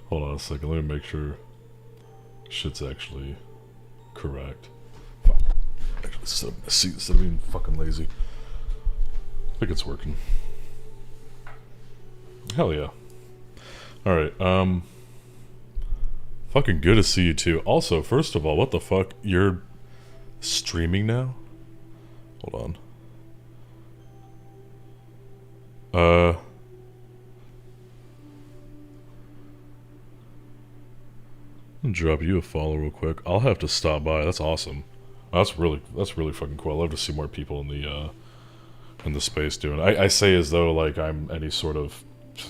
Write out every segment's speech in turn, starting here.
Hold on a second. Let me make sure shit's actually correct. Actually, instead of being fucking lazy. I think it's working. Hell yeah. Alright, fucking good to see you too. Also, first of all, what the fuck? You're streaming now? Hold on. I'll drop you a follow real quick. I'll have to stop by. That's awesome. That's really fucking cool. I love to see more people in the space doing it. I say as though like I'm any sort of,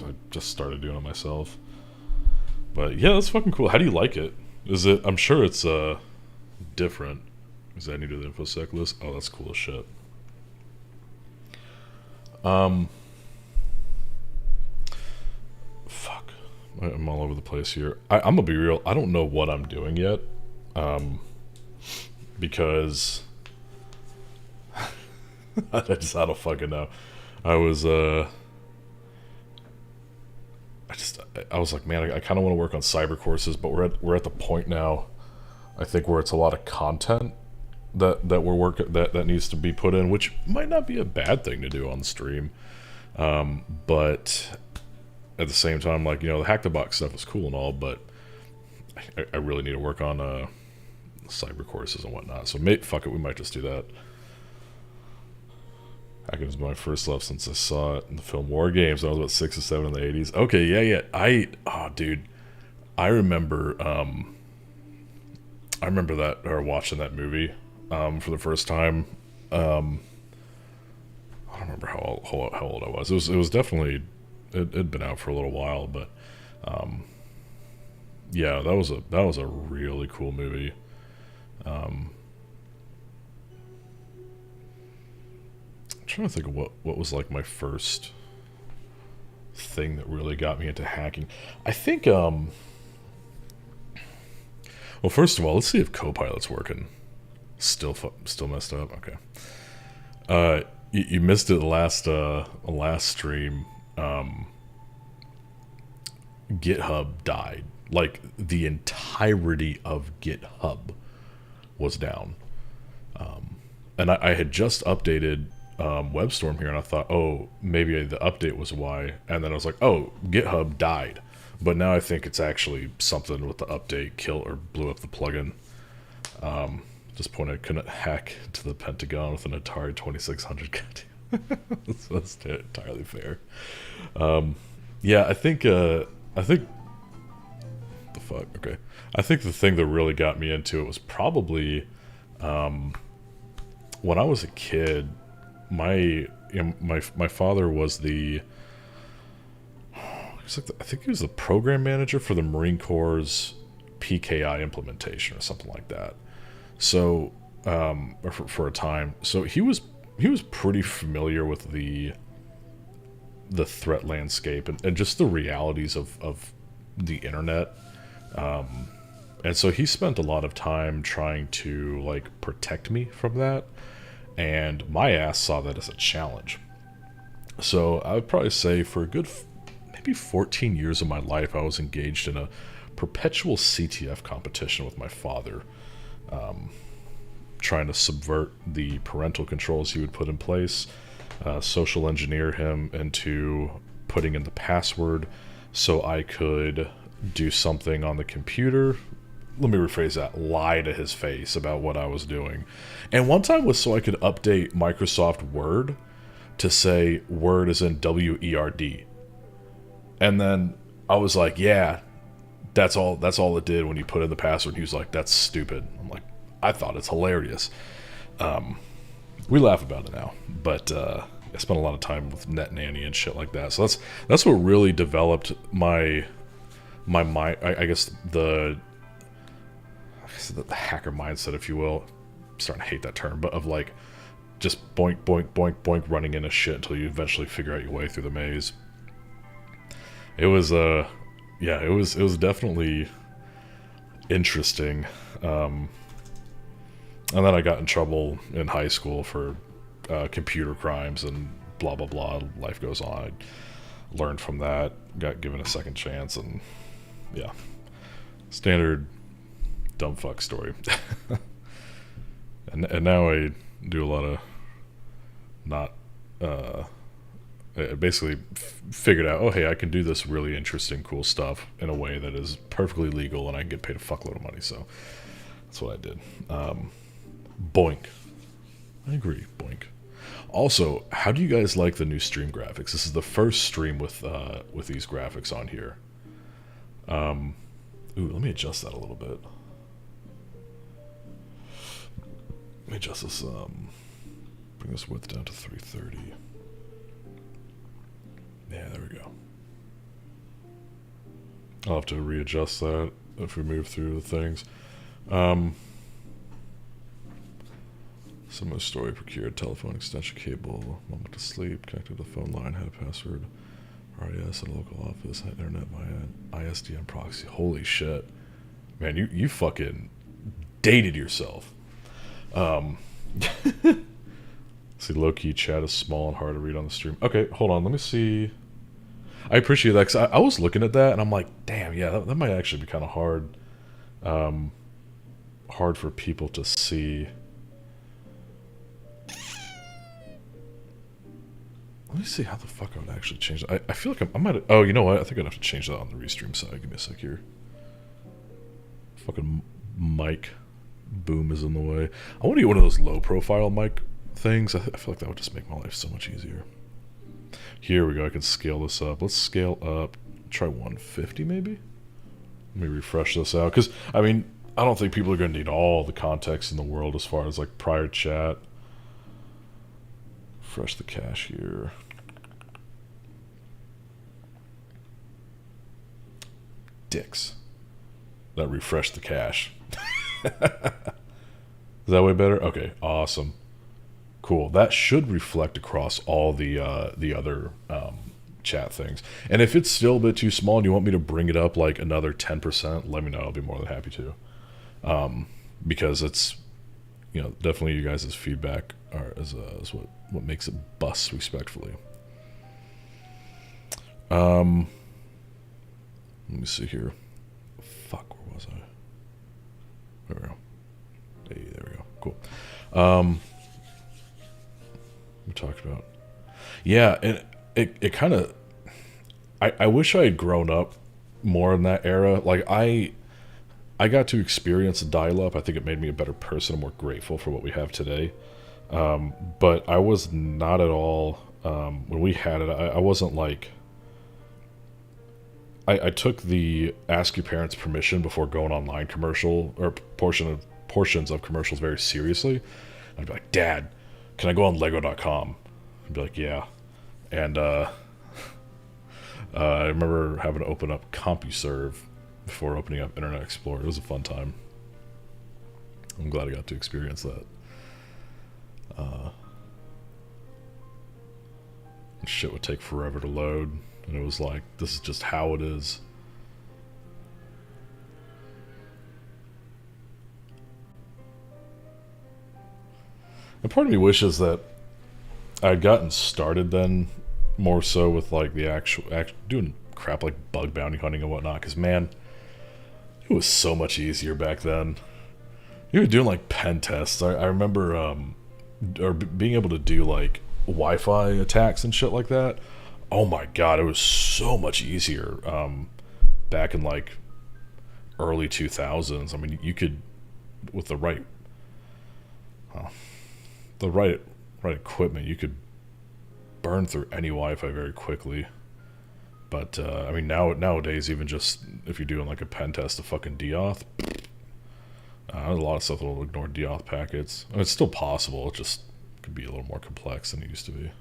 I just started doing it myself. But yeah, that's fucking cool. How do you like it? Is it? I'm sure it's different. Is that need to the infosec list? Oh, that's cool as shit. Fuck. I'm all over the place here. I'm gonna be real. I don't know what I'm doing yet. Because I don't fucking know. I was I was like, man, I kind of want to work on cyber courses, but we're at the point now, I think, where it's a lot of content that we're working that needs to be put in, which might not be a bad thing to do on the stream, but at the same time, like, you know, the Hack the Box stuff is cool and all, but I really need to work on cyber courses and whatnot. So fuck it, we might just do that. Hacking is my first love since I saw it in the film War Games when I was about 6 or 7 in the 80s. Okay, yeah. Dude, I remember that, or watching that movie for the first time. I don't remember how old I was. It was definitely, it'd been out for a little while, but yeah, that was a really cool movie. I'm trying to think of what was like my first thing that really got me into hacking. I think well, first of all, let's see if Copilot's working. Still messed up. Okay. You missed it last stream. GitHub died. Like, the entirety of GitHub was down. And I had just updated WebStorm here, and I thought, oh, maybe the update was why. And then I was like, oh, GitHub died. But now I think it's actually something with the update killed or blew up the plugin. At this point, I couldn't hack to the Pentagon with an Atari 2600. That's entirely fair. Yeah, I think the fuck. Okay, I think the thing that really got me into it was probably when I was a kid. My father was I think he was the program manager for the Marine Corps' PKI implementation or something like that. So, for a time, so he was pretty familiar with the threat landscape and just the realities of the internet. And so he spent a lot of time trying to like protect me from that. And my ass saw that as a challenge. So I would probably say for a good maybe 14 years of my life, I was engaged in a perpetual CTF competition with my father, trying to subvert the parental controls he would put in place, social engineer him into putting in the password so I could do something on the computer. Let me rephrase that, lie to his face about what I was doing. And one time was so I could update Microsoft Word to say Word is in WERD. And then I was like, yeah, that's all it did when you put in the password. He was like, that's stupid. I'm like, I thought it's hilarious. We laugh about it now, but I spent a lot of time with Net Nanny and shit like that. So that's what really developed my mind. I guess the hacker mindset, if you will. I'm starting to hate that term, but of like just boink, boink, boink, boink, running into shit until you eventually figure out your way through the maze. It was yeah, it was definitely interesting. And then I got in trouble in high school for computer crimes and blah blah blah. Life goes on. learned from that, got given a second chance, and yeah, standard dumb fuck story. and now I do a lot of not I basically figured out, oh hey, I can do this really interesting cool stuff in a way that is perfectly legal and I can get paid a fuckload of money. So that's what I did. Boink. I agree, boink. Also, how do you guys like the new stream graphics? This is the first stream with these graphics on here. Ooh, let me adjust that a little bit. Let me adjust this, bring this width down to 330. Yeah, there we go. I'll have to readjust that if we move through the things. Similar story, procured telephone extension cable, moment to sleep, connected to the phone line, had a password, RDS at a local office, had internet via ISDN proxy. Holy shit. Man, you fucking dated yourself. See, low-key chat is small and hard to read on the stream. Okay, hold on, let me see. I appreciate that, because I was looking at that, and I'm like, damn, yeah, that might actually be kind of hard. Hard for people to see. Let me see how the fuck I would actually change that. I feel like I might have... Oh, you know what? I think I'd have to change that on the restream side. Give me a sec here. Fucking mic boom is in the way. I want to get one of those low-profile mic things. I feel like that would just make my life so much easier. Here we go. I can scale this up. Let's scale up. Try 150 maybe? Let me refresh this out. Because, I mean, I don't think people are going to need all the context in the world as far as, like, prior chat. Refresh the cache here. Dicks. That refreshed the cache. Is that way better? Okay, awesome. Cool. That should reflect across all the other chat things. And if it's still a bit too small and you want me to bring it up like another 10%, let me know. I'll be more than happy to. Because it's, you know, definitely you guys' feedback is what makes it bust respectfully. Let me see here. Fuck, where was I? There we go. Hey, there we go. Cool. We talked about. Yeah, and it kind of... I wish I had grown up more in that era. Like, I got to experience dial-up. I think it made me a better person. I'm more grateful for what we have today. But I was not at all... when we had it, I wasn't like... I took the ask your parents permission before going online commercial, or portions of commercials very seriously. I'd be like, Dad, can I go on Lego.com? I'd be like, yeah. And I remember having to open up CompuServe before opening up Internet Explorer. It was a fun time. I'm glad I got to experience that. Shit would take forever to load. And it was like, this is just how it is. And part of me wishes that I'd gotten started then more so with like the actual doing crap like bug bounty hunting and whatnot. Because man, it was so much easier back then. You were doing like pen tests. I remember or being able to do like Wi-Fi attacks and shit like that. Oh my god, it was so much easier back in like early 2000s. I mean, you could, with the right equipment, you could burn through any Wi-Fi very quickly. But I mean, nowadays, even just if you're doing like a pen test of fucking DAuth, there's a lot of stuff that will ignore DAuth packets. I mean, it's still possible. It just could be a little more complex than it used to be.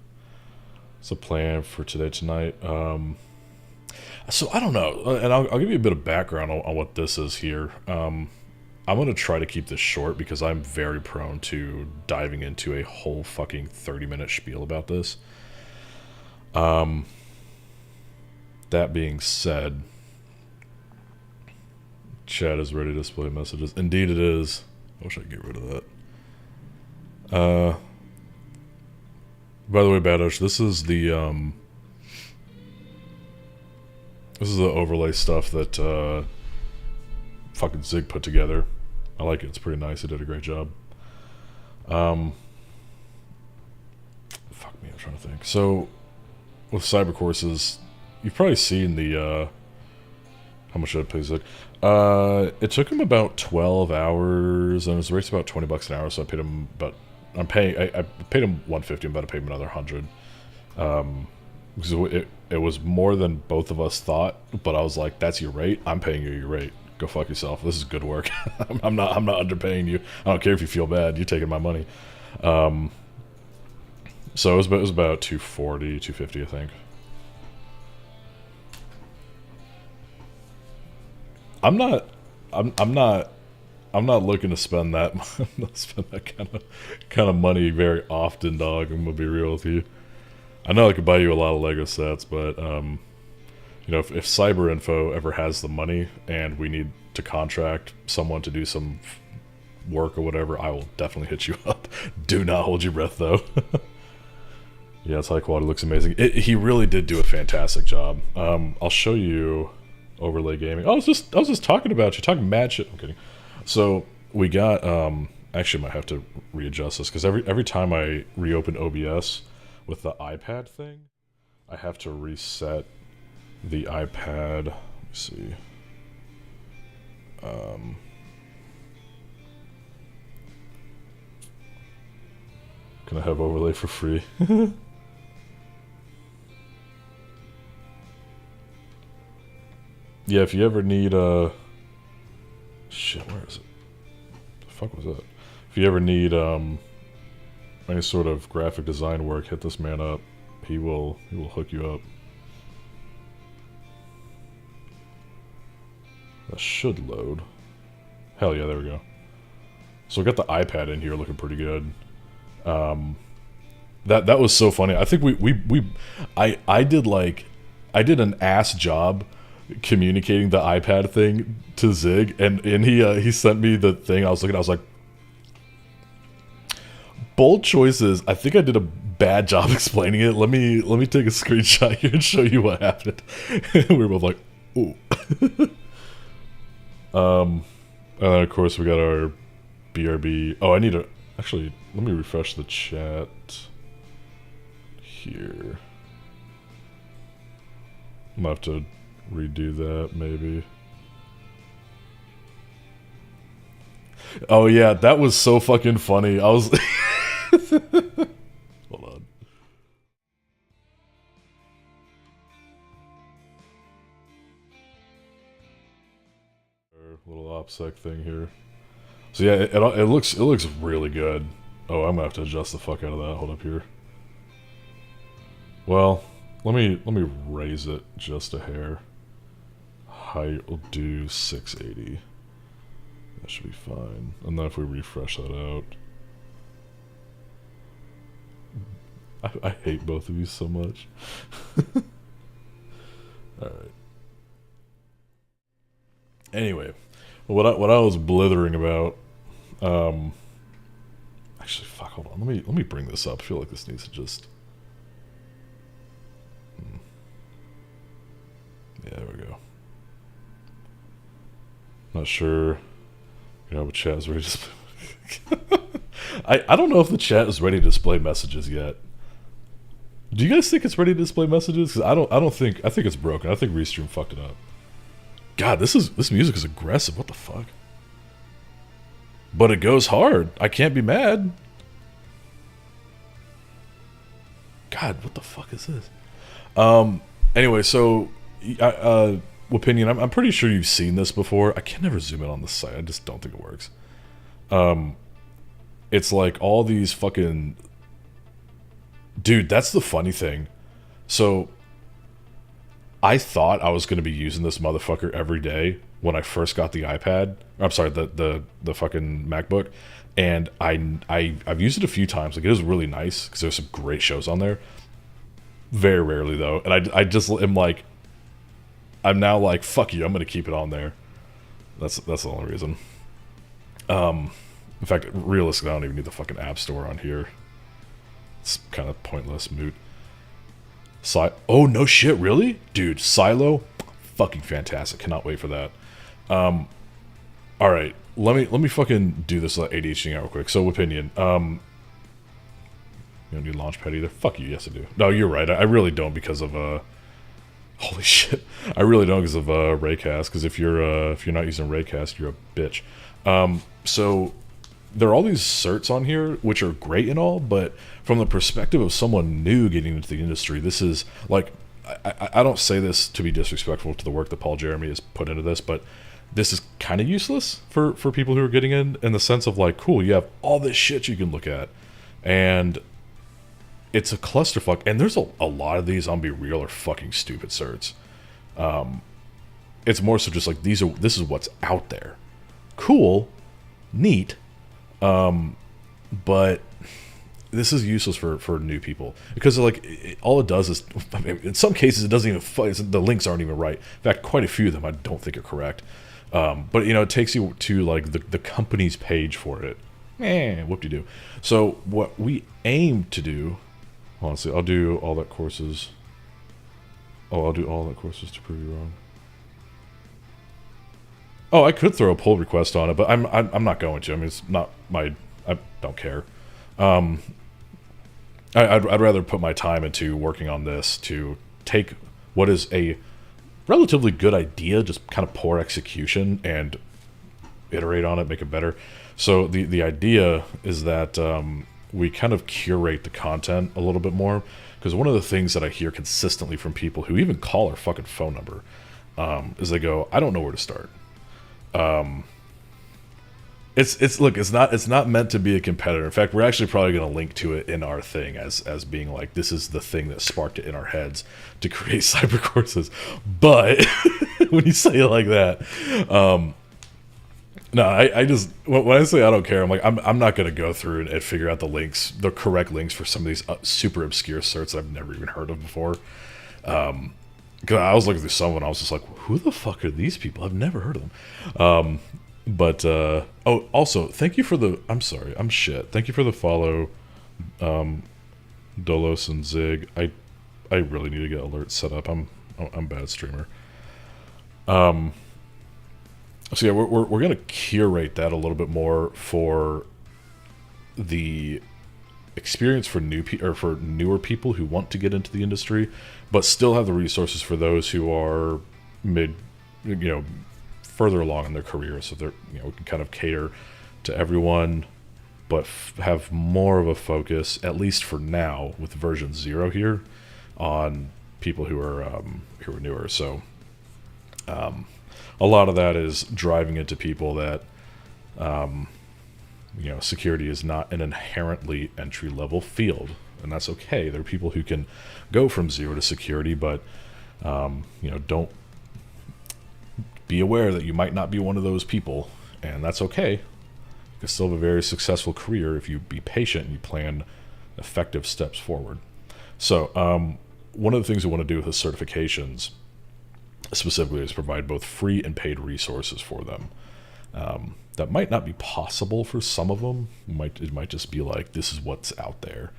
It's a plan for tonight. So I don't know, and I'll give you a bit of background on what this is here. I'm going to try to keep this short because I'm very prone to diving into a whole fucking 30-minute spiel about this. That being said, chat is ready to display messages. Indeed it is. I wish I could get rid of that. By the way, Badosh, this is the This is the overlay stuff that fucking Zig put together. I like it. It's pretty nice. He did a great job. Fuck me, I'm trying to think. So, with Cybercourses, you've probably seen the, how much did I pay Zig? It took him about 12 hours, and his rate's about 20 bucks an hour, so I paid him about, I paid him 150, I'm about to pay him another 100. Because it was more than both of us thought, but I was like, that's your rate, I'm paying you your rate. Go fuck yourself. This is good work. I'm not underpaying you. I don't care if you feel bad. You're taking my money. So it was about 240, 250, I think. I'm not looking to spend that kind of money very often, dog. I'm gonna be real with you. I know I could buy you a lot of Lego sets, but you know, if Cyber Info ever has the money and we need to contract someone to do some work or whatever, I will definitely hit you up. Do not hold your breath, though. Yeah, it's high quality, looks amazing. He really did do a fantastic job. I'll show you Overlay Gaming. Oh, I was just talking about you, talking mad shit. I'm kidding. So we got actually might have to readjust this because every time I reopen OBS with the iPad thing, I have to reset the iPad. Let me see. Can I have overlay for free? Yeah, if you ever need shit, where is it? The fuck was that? If you ever need any sort of graphic design work, hit this man up. He will hook you up. That should load. Hell yeah, there we go. So we got the iPad in here looking pretty good. That was so funny. I think I did an ass job communicating the iPad thing to Zig, and he sent me the thing. I was like, bold choices. I think I did a bad job explaining it. Let me take a screenshot here and show you what happened. We were both like, ooh. And then of course we got our BRB. Oh, I need to actually, let me refresh the chat here. I'm gonna have to redo that maybe. Oh yeah, that was so fucking funny. I was hold on. Little OPSEC thing here. So yeah, it looks really good. Oh, I'm gonna have to adjust the fuck out of that. Hold up here. Well, let me raise it just a hair. Height will do 680. That should be fine. And then if we refresh that out, I hate both of you so much. All right. Anyway, what I was blithering about. Actually, fuck. Hold on. Let me bring this up. I feel like this needs to just. Yeah, there we go. Not sure. You know, but chat is ready to display. I don't know if the chat is ready to display messages yet. Do you guys think it's ready to display messages? Because I think it's broken. I think Restream fucked it up. God, this music is aggressive. What the fuck? But it goes hard. I can't be mad. God, what the fuck is this? Anyway, so opinion. I'm pretty sure you've seen this before. I can never zoom in on the site. I just don't think it works. It's like all these fucking. Dude, that's the funny thing. So I thought I was going to be using this motherfucker every day when I first got the iPad. I'm sorry, the fucking MacBook. And I've used it a few times. Like, it is really nice because there's some great shows on there. Very rarely though. And I just am like, I'm now like, fuck you, I'm going to keep it on there. That's the only reason. In fact, realistically, I don't even need the fucking App Store on here. It's kind of pointless, moot. Oh, no shit, really? Dude, Silo? fucking fantastic. Cannot wait for that. All right, let me fucking do this ADHD out real quick. So, opinion. You don't need Launchpad either. Fuck you. Yes, I do. No, you're right. I really don't because of holy shit. I really don't because of Raycast. Because if you're not using Raycast, you're a bitch. So there are all these certs on here, which are great and all, but from the perspective of someone new getting into the industry, this is like, I don't say this to be disrespectful to the work that Paul Jeremy has put into this, but this is kind of useless for people who are getting in the sense of like, cool, you have all this shit you can look at, and it's a clusterfuck, and there's a lot of these, I'll be real, are fucking stupid certs. It's more so just like, this is what's out there. Cool, neat, but this is useless for new people, because like all it does is, I mean, in some cases it doesn't even, the links aren't even right. In fact, quite a few of them I don't think are correct. But you know, it takes you to like the company's page for it. Whoop-de-doo. So what we aim to do, honestly, I'll do all that courses. Oh, I'll do all that courses to prove you wrong. Oh, I could throw a pull request on it, but I'm not going to. I mean, it's not my. I don't care. I'd rather put my time into working on this to take what is a relatively good idea, just kind of poor execution, and iterate on it, make it better. So the idea is that we kind of curate the content a little bit more, because one of the things that I hear consistently from people who even call our fucking phone number is they go, I don't know where to start. It's not meant to be a competitor. In fact, we're actually probably going to link to it in our thing as being like, this is the thing that sparked it in our heads to create cyber courses. But when you say it like that, no, I just, when I say I don't care, I'm like, I'm not going to go through and figure out the correct links for some of these super obscure certs that I've never even heard of before. Because I was looking through some and I was just like, who the fuck are these people? I've never heard of them. But oh, also, thank you for the, I'm sorry, I'm shit. Thank you for the follow, Dolos and Zig. I really need to get alerts set up. I'm a bad streamer. So yeah, we're gonna curate that a little bit more for the experience for for newer people who want to get into the industry, but still have the resources for those who are further along in their career, so they're, we can kind of cater to everyone, but have more of a focus, at least for now, with version 0 here, on people who are newer. So a lot of that is driving into people that security is not an inherently entry-level field, and that's okay. There are people who can go from 0 to security, but don't be aware that you might not be one of those people, and that's okay. You can still have a very successful career if you be patient and you plan effective steps forward. So one of the things we want to do with the certifications specifically is provide both free and paid resources for them. That might not be possible for some of them. It might just be like, this is what's out there.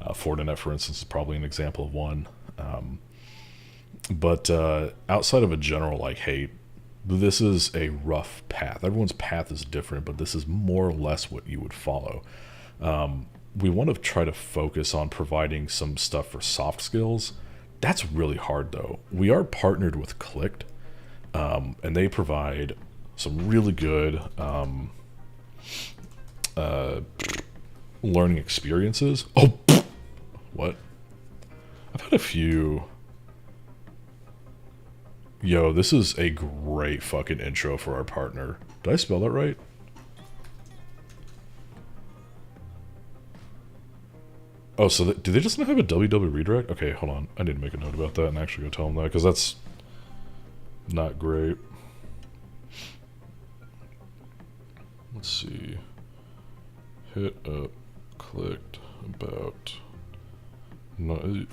Fortinet, for instance, is probably an example of one. But outside of a general like, hey, this is a rough path. Everyone's path is different, but this is more or less what you would follow. We want to try to focus on providing some stuff for soft skills. That's really hard, though. We are partnered with Clicked, and they provide some really good learning experiences. Oh, what? I've had a few... Yo, this is a great fucking intro for our partner. Did I spell that right? Oh, so do they just not have a www redirect? Okay, hold on. I need to make a note about that and actually go tell them that, because that's not great. Let's see. Hit up, Clicked about non-www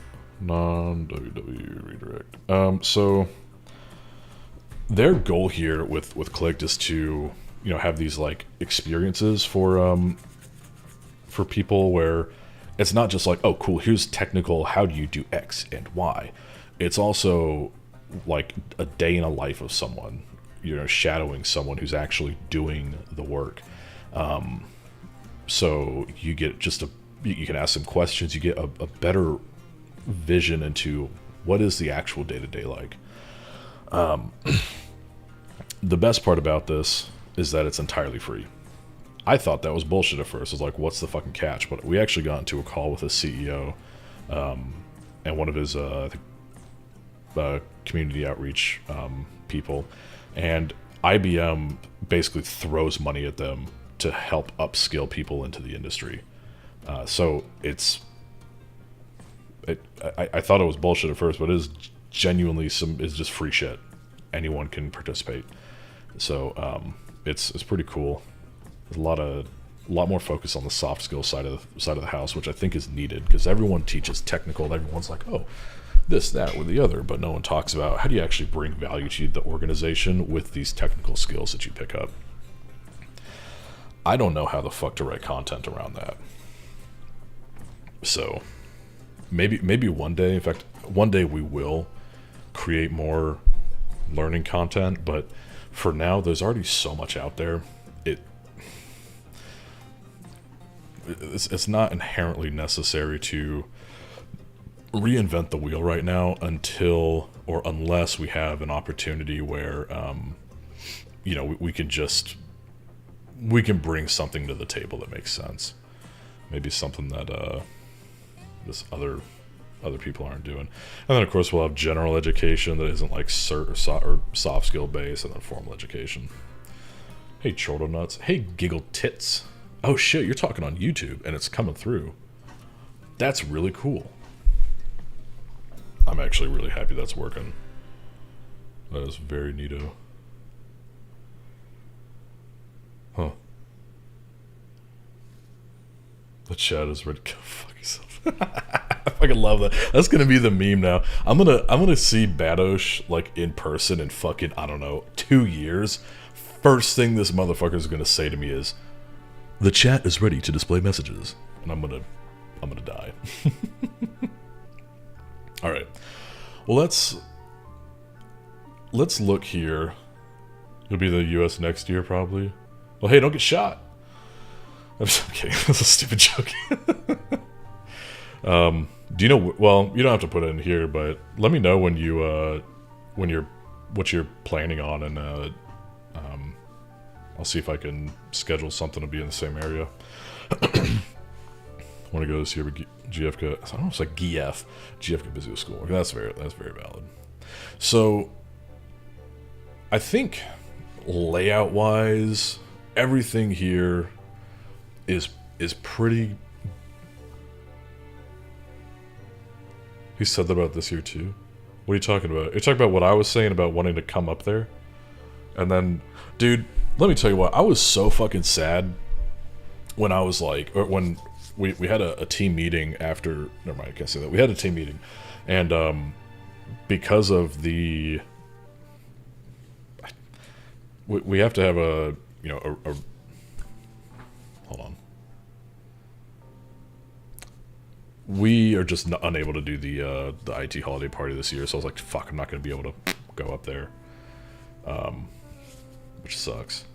redirect. So their goal here with Clicked is to have these like experiences for people where it's not just like, oh cool, here's technical, how do you do X and Y. It's also, like a day in a life of someone, shadowing someone who's actually doing the work. So you get you can ask some questions, you get a better vision into what is the actual day-to-day like. The best part about this is that it's entirely free. I thought that was bullshit at first. I was like, what's the fucking catch? But we actually got into a call with a CEO and one of his community outreach people, and IBM basically throws money at them to help upskill people into the industry. So I thought it was bullshit at first, but it is genuinely it's just free shit. Anyone can participate. So it's pretty cool. There's a lot more focus on the soft skill side of the house, which I think is needed, because everyone teaches technical and everyone's like, oh, this, that, or the other, but no one talks about how do you actually bring value to the organization with these technical skills that you pick up. I don't know how the fuck to write content around that. So maybe one day, in fact, one day we will create more learning content, but for now, there's already so much out there. It's not inherently necessary to reinvent the wheel right now unless we have an opportunity where we can bring something to the table that makes sense. Maybe something that this other people aren't doing. And then of course we'll have general education that isn't like cert or soft skill based, and then formal education. Hey Chortle Nuts. Hey Giggle Tits. Oh shit, you're talking on YouTube and it's coming through. That's really cool. I'm actually really happy that's working. That is very neato. Huh. The chat is ready to go fuck yourself. I fucking love that. That's gonna be the meme now. I'm gonna see Badosh like in person in fucking, I don't know, 2 years. First thing this motherfucker is gonna say to me is, the chat is ready to display messages. And I'm gonna die. Alright. Well, let's look here. It'll be the US next year, probably. Well, hey, don't get shot. I'm just kidding. That's a stupid joke. Do you know? Well, you don't have to put it in here, but let me know when what you're planning on, and I'll see if I can schedule something to be in the same area. I want to go this year, but GF got, I don't know, it's like GF got busy with schoolwork. That's very valid. So I think layout wise, everything here is pretty. He said that about this year too. What are you talking about? You're talking about what I was saying about wanting to come up there? And then, dude, let me tell you what, I was so fucking sad when I was like, or when we had a team meeting after, never mind, I can't say that. We had a team meeting, and because of the, we have to have a hold on. We are just unable to do the IT holiday party this year, so I was like, fuck, I'm not going to be able to go up there, which sucks.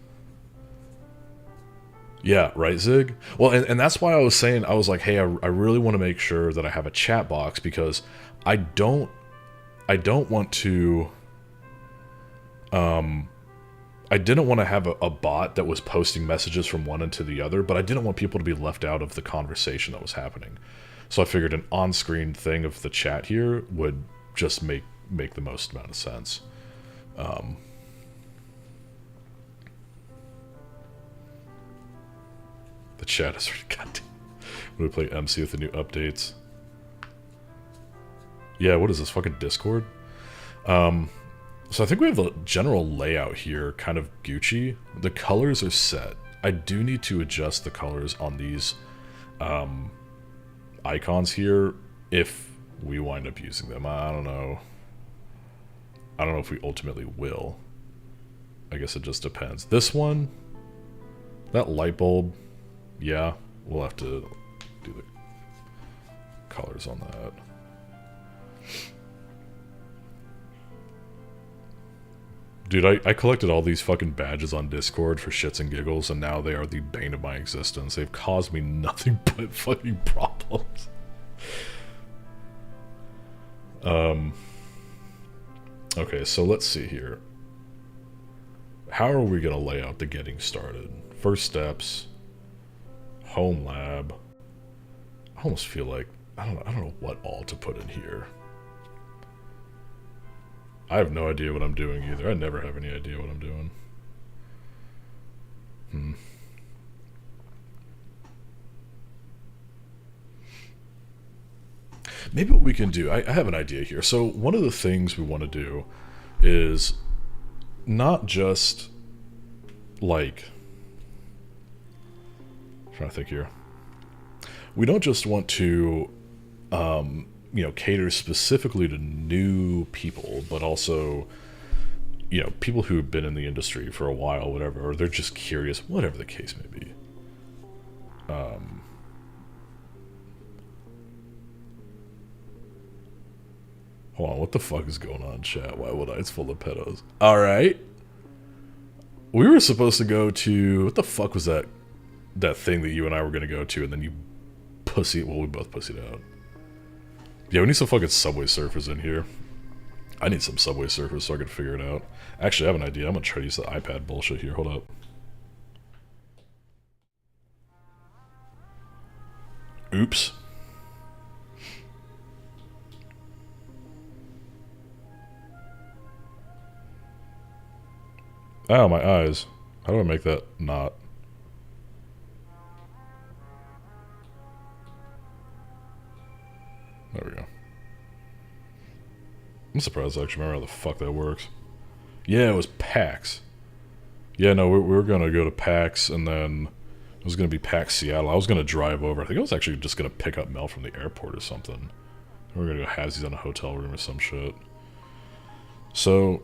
Yeah, right, Zig? Well, and that's why I was saying, I was like, hey, I really want to make sure that I have a chat box, because I don't want to, I didn't want to have a bot that was posting messages from one end to the other, but I didn't want people to be left out of the conversation that was happening. So I figured an on-screen thing of the chat here would just make the most amount of sense. The chat is really goddamn. When we play MC with the new updates. Yeah, what is this, fucking Discord? So I think we have a general layout here, kind of Gucci. The colors are set. I do need to adjust the colors on these icons here if we wind up using them. I don't know. I don't know if we ultimately will. I guess it just depends. This one, that light bulb, yeah, we'll have to do the colors on that. Dude, I collected all these fucking badges on Discord for shits and giggles, and now they are the bane of my existence. They've caused me nothing but fucking problems. Okay, so let's see here. How are we gonna lay out the getting started? First steps, home lab. I almost feel like I don't know what all to put in here. I have no idea what I'm doing either. I never have any idea what I'm doing. Maybe what we can do, I have an idea here. So one of the things we want to do is not just like, I'm trying to think here. We don't just want to, cater specifically to new people, but also, people who've been in the industry for a while, whatever, or they're just curious, whatever the case may be. Hold on, what the fuck is going on, chat? Why would I? It's full of pedos. Alright. We were supposed to go to... What the fuck was that thing that you and I were going to go to, and then you pussy... Well, we both pussied out. Yeah, we need some fucking Subway Surfers in here. I need some Subway Surfers so I can figure it out. Actually, I have an idea. I'm going to try to use the iPad bullshit here. Hold up. Oops. Ow, my eyes. How do I make that not? There we go. I'm surprised I actually remember how the fuck that works. Yeah, it was PAX. Yeah, no, we were going to go to PAX, and then it was going to be PAX Seattle. I was going to drive over. I think I was actually just going to pick up Mel from the airport or something. We were going to go halvesies in a hotel room or some shit. So,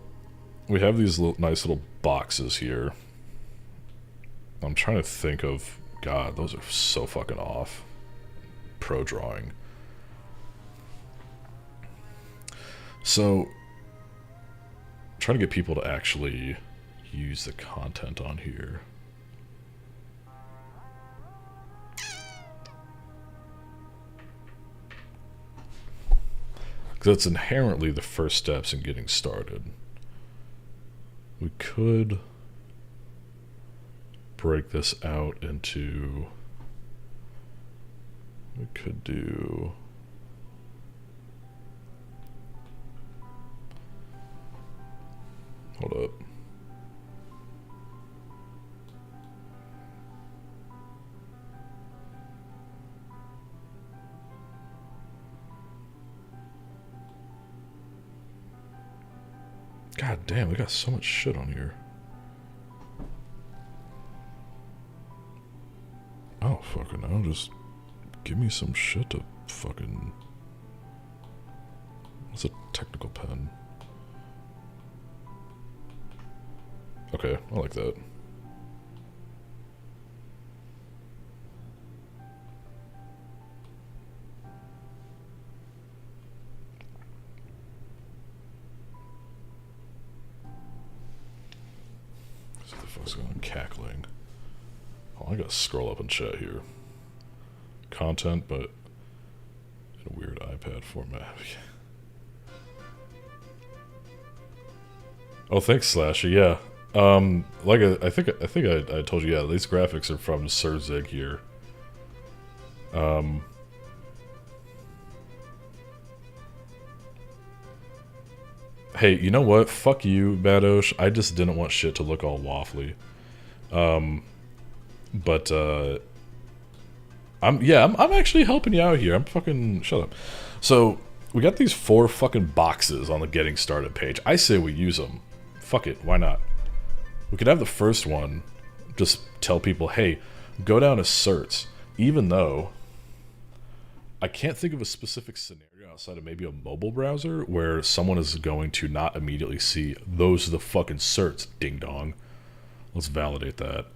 we have these nice little boxes here. I'm trying to think of... God, those are so fucking off. Pro drawing. So, trying to get people to actually use the content on here. Because that's inherently the first steps in getting started. We could break this out into... We could do... Hold up. God damn, we got so much shit on here. Oh, fucking hell, just give me some shit to fucking... What's a technical pen? Okay, I like that. What the fuck's going on? Cackling. Oh, I gotta scroll up and chat here. Content, but in a weird iPad format. Oh, thanks, Slasher. Yeah. Like I think I told you, yeah, these graphics are from Sir Zig here. Hey, you know what? Fuck you, Badosh. I just didn't want shit to look all waffly. I'm actually helping you out here. I'm fucking... Shut up. So, we got these 4 fucking boxes on the Getting Started page. I say we use them. Fuck it, why not? We could have the first one just tell people, hey, go down to certs, even though I can't think of a specific scenario outside of maybe a mobile browser where someone is going to not immediately see those are the fucking certs, ding dong. Let's validate that.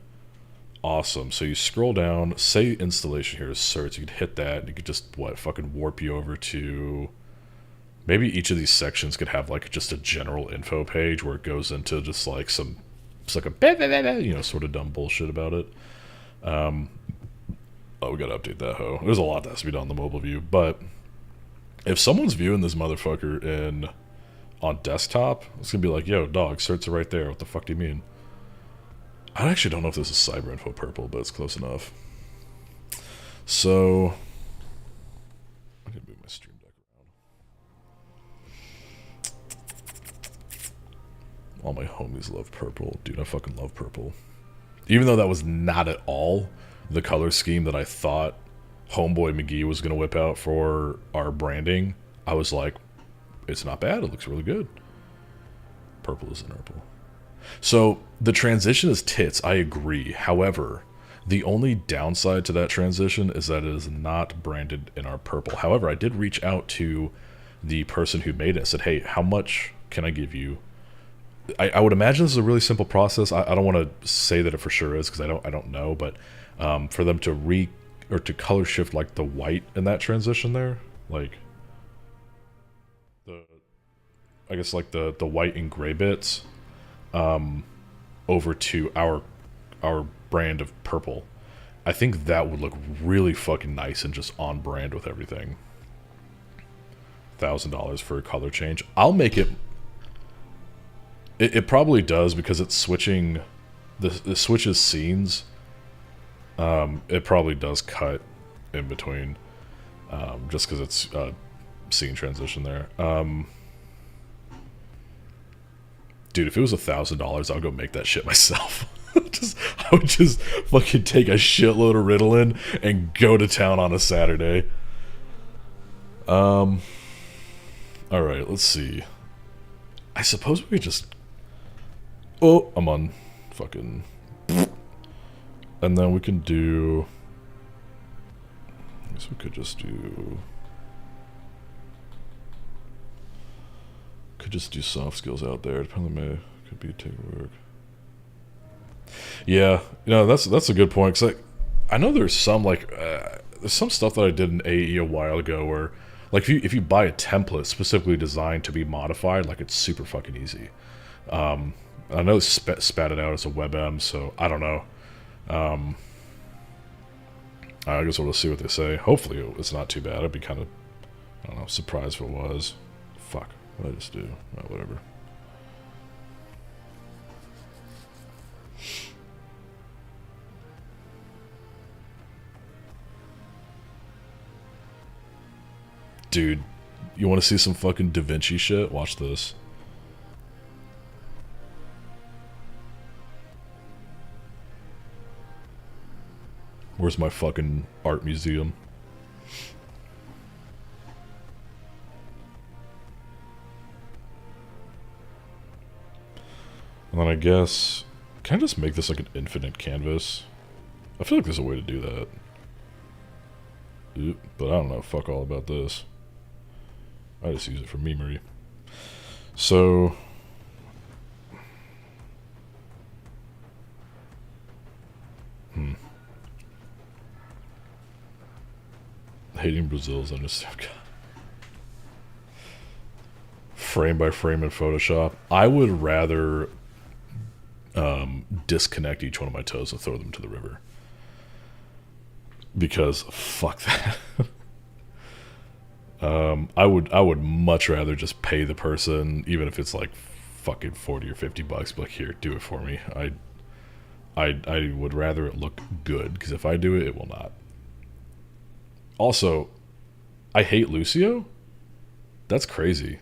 Awesome. So you scroll down, say installation here is certs, you could hit that, and you could just, fucking warp you over to Maybe each of these sections could have like just a general info page where it goes into just like some, it's like a, you know, sort of dumb bullshit about it. Oh, we gotta update that hoe. There's a lot that has to be done on the mobile view, but if someone's viewing this motherfucker in on desktop, it's gonna be like, yo, dog, certs are right there. What the fuck do you mean? I actually don't know if this is Cyber Info Purple, but it's close enough. So, I'm gonna move my stream deck around. All my homies love purple. Dude, I fucking love purple. Even though that was not at all the color scheme that I thought Homeboy McGee was going to whip out for our branding, I was like, it's not bad. It looks really good. Purple is an purple. So the transition is tits. I agree. However, the only downside to that transition is that it is not branded in our purple. However, I did reach out to the person who made it and said, hey, how much can I give you? I would imagine this is a really simple process. I don't want to say that it for sure is because I don't know, but for them to to color shift like the white in that transition there, like I guess like the white and gray bits, over to our brand of purple. I think that would look really fucking nice and just on brand with everything. $1,000 for a color change. I'll make it. It probably does because it's switching, the switches scenes. It probably does cut in between, just because it's scene transition there. Dude, if it was $1,000, I'll go make that shit myself. I would just fucking take a shitload of Ritalin and go to town on a Saturday. All right, let's see. I suppose we could just. Oh, I'm on fucking. And then we can do. I guess we could just do. Could just do soft skills out there. Depending on could be take work. Yeah, you know that's a good point. Cause I know there's some there's some stuff that I did in AE a while ago where like if you buy a template specifically designed to be modified, like it's super fucking easy. I know it's spat it out as a WebM, so I don't know. I guess we'll see what they say. Hopefully it's not too bad. I'd be kind of, I don't know, surprised if it was. Fuck, what did I just do? Oh, whatever. Dude, you want to see some fucking Da Vinci shit? Watch this. Where's my fucking art museum? And then I guess, can I just make this like an infinite canvas? I feel like there's a way to do that. Oop, but I don't know, fuck all about this. I just use it for memory. So... Hating Brazil's understand. Frame by frame in Photoshop. I would rather disconnect each one of my toes and throw them to the river. Because fuck that. I would much rather just pay the person, even if it's like fucking 40 or 50 bucks, but like, here, do it for me. I would rather it look good, because if I do it, it will not. Also, I hate Lucio? That's crazy.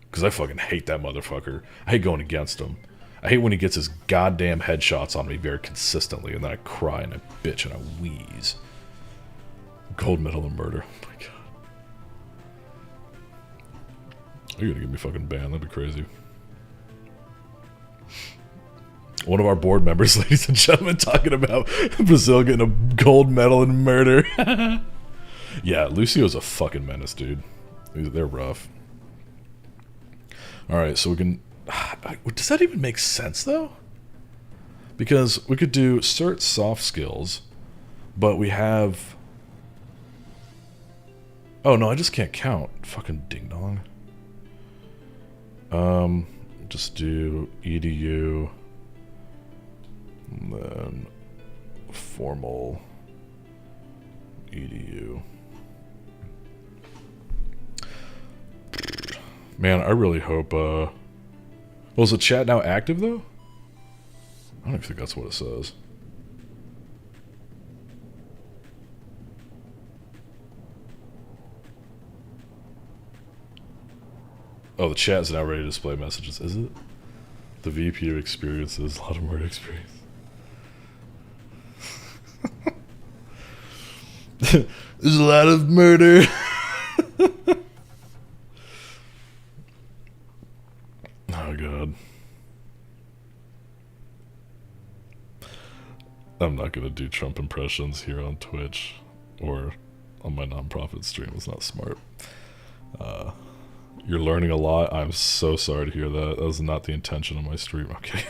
Because I fucking hate that motherfucker. I hate going against him. I hate when he gets his goddamn headshots on me very consistently, and then I cry and I bitch and I wheeze. Gold medal in murder. Oh my god. You're gonna get me fucking banned. That'd be crazy. One of our board members, ladies and gentlemen, talking about Brazil getting a gold medal in murder. Yeah, Lucio's a fucking menace, dude. They're rough. Alright, so we can... Does that even make sense, though? Because we could do cert soft skills, but we have... Oh, no, I just can't count. Fucking ding-dong. Just do edu, and then formal edu. Man, I really hope, well, is the chat now active, though? I don't even think that's what it says. Oh, the chat's now ready to display messages, is it? The VP of experiences, a lot of murder experience. There's a lot of murder. Oh, God. I'm not going to do Trump impressions here on Twitch or on my nonprofit stream. It's not smart. You're learning a lot. I'm so sorry to hear that. That was not the intention of my stream. Okay.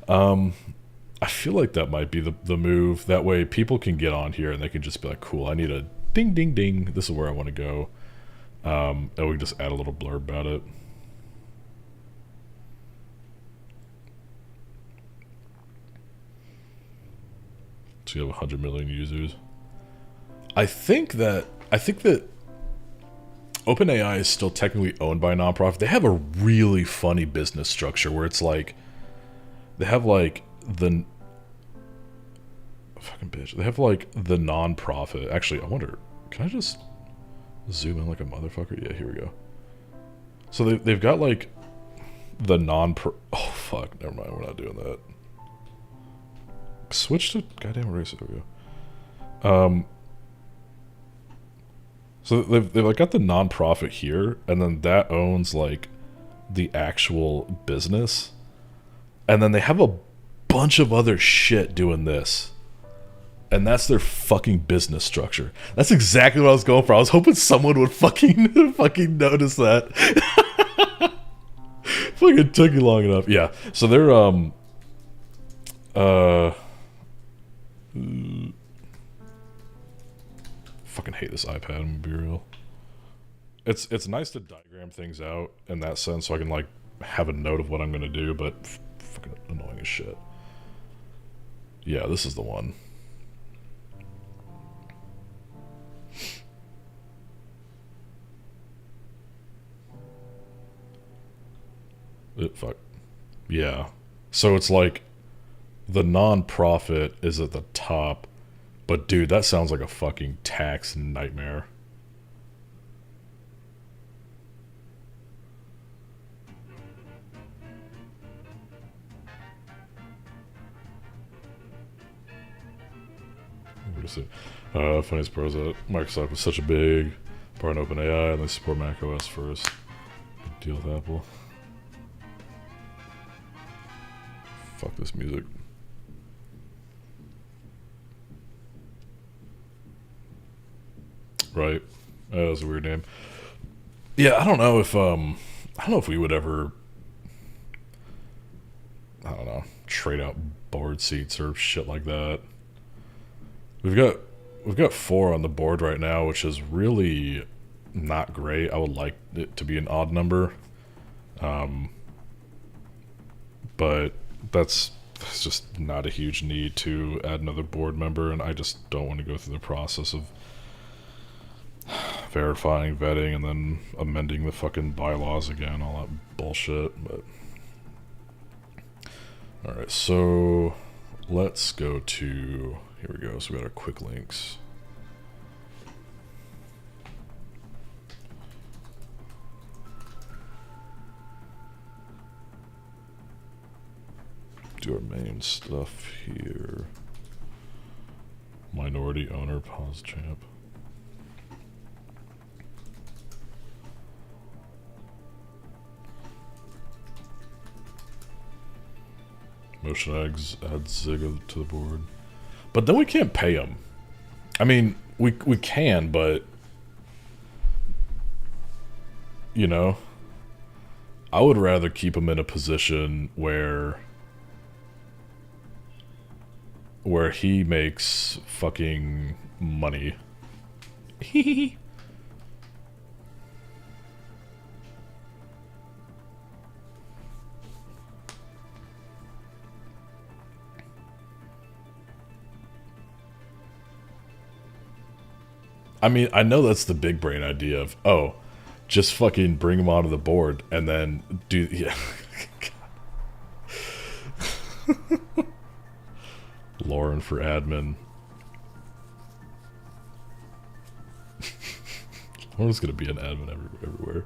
I feel like that might be the move. That way people can get on here and they can just be like, cool, I need a ding, ding, ding. This is where I want to go. And we can just add a little blurb about it. So you have 100 million users. I think that OpenAI is still technically owned by a nonprofit. They have a really funny business structure where it's like they have like the fucking bitch. They have like the nonprofit. Actually, I wonder, can I just zoom in like a motherfucker? Yeah, here we go. So they've got like the oh fuck, never mind, we're not doing that. Switch to goddamn eraser. There we go. So they've like got the nonprofit here, and then that owns like the actual business, and then they have a bunch of other shit doing this, and that's their fucking business structure. That's exactly what I was going for. I was hoping someone would fucking fucking notice that. Fucking took you long enough. Yeah. So they're fucking hate this iPad, I'm gonna be real. It's nice to diagram things out in that sense so I can like have a note of what I'm gonna do, but fucking annoying as shit. Yeah, this is the one. Fuck. Yeah. So it's like the non-profit is at the top, but dude, that sounds like a fucking tax nightmare. Funniest part is that Microsoft was such a big part in OpenAI, and they support macOS first. Big deal with Apple. Fuck this music. Right. That was a weird name. Yeah, I don't know if we would ever, I don't know, trade out board seats or shit like that. We've got 4 on the board right now, which is really not great. I would like it to be an odd number. But that's just not a huge need to add another board member, and I just don't want to go through the process of verifying, vetting, and then amending the fucking bylaws again, all that bullshit. But alright, so let's go to, here we go, so we got our quick links. Do our main stuff here. Minority owner, pause champ. Motion eggs, add Zigga to the board. But then we can't pay him. I mean, we can, but you know, I would rather keep him in a position where he makes fucking money. I mean, I know that's the big brain idea of, oh, just fucking bring them onto the board and then do, yeah. Lauren for admin. Lauren's gonna be an admin everywhere.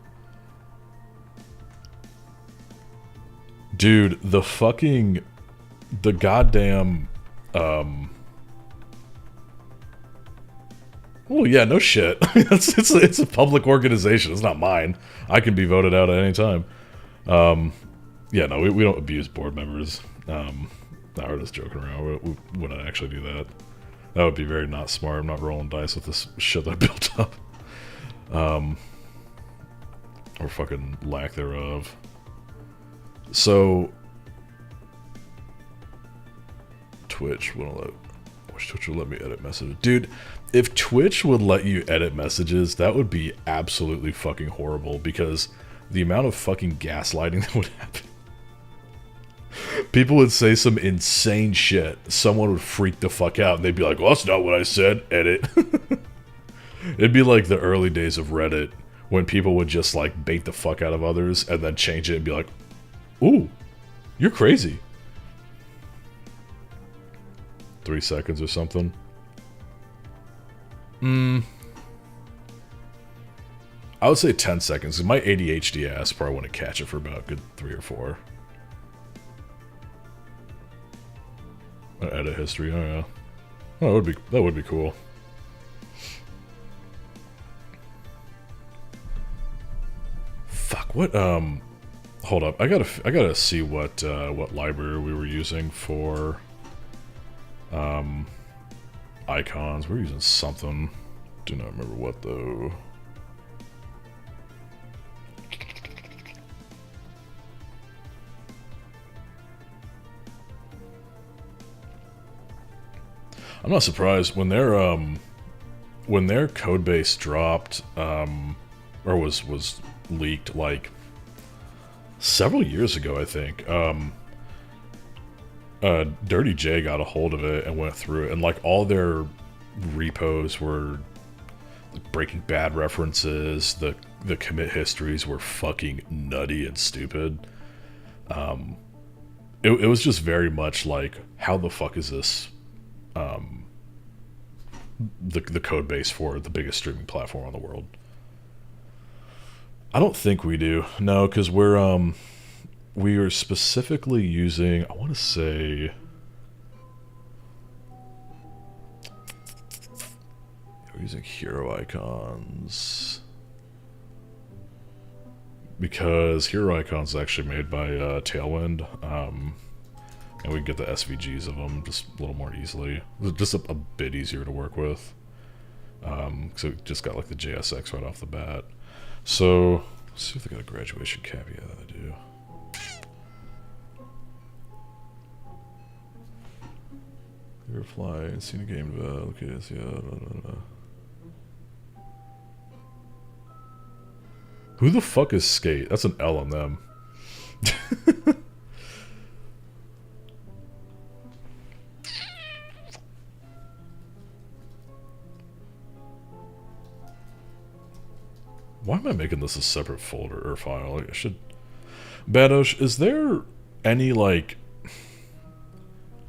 Dude, the goddamn, well, yeah, no shit. it's a public organization. It's not mine. I can be voted out at any time. Yeah, no, we don't abuse board members. We're just joking around. We wouldn't actually do that. That would be very not smart. I'm not rolling dice with this shit that I built up. Or fucking lack thereof. So, Twitch won't I wish Twitch would let me edit messages. Dude, if Twitch would let you edit messages, that would be absolutely fucking horrible, because the amount of fucking gaslighting that would happen. People would say some insane shit. Someone would freak the fuck out, and they'd be like, well, that's not what I said. Edit. It'd be like the early days of Reddit, when people would just, like, bait the fuck out of others, and then change it and be like, ooh, you're crazy. 3 seconds or something. I would say 10 seconds. My ADHD ass probably wouldn't catch it for about a good 3 or 4. Edit history, oh yeah. Oh, that would be cool. Fuck, what, hold up. I gotta see what library we were using for, icons. We're using something. Do not remember what, though. I'm not surprised when their code base dropped, or was leaked, like, several years ago, I think. Dirty J got a hold of it and went through it, and like all their repos were Breaking Bad references. The commit histories were fucking nutty and stupid. It was just very much like, how the fuck is this the code base for the biggest streaming platform in the world? I don't think we do. No, because we are specifically using, I want to say, we're using hero icons, because hero icons is actually made by Tailwind, and we can get the SVGs of them just a little more easily, just a bit easier to work with, so we just got like the JSX right off the bat. So let's see if they got a graduation caveat. They do. You're a fly and seen a game located. Yeah, Who the fuck is Skate? That's an L on them. Why am I making this a separate folder or file? I should. Badosh, is there any, like,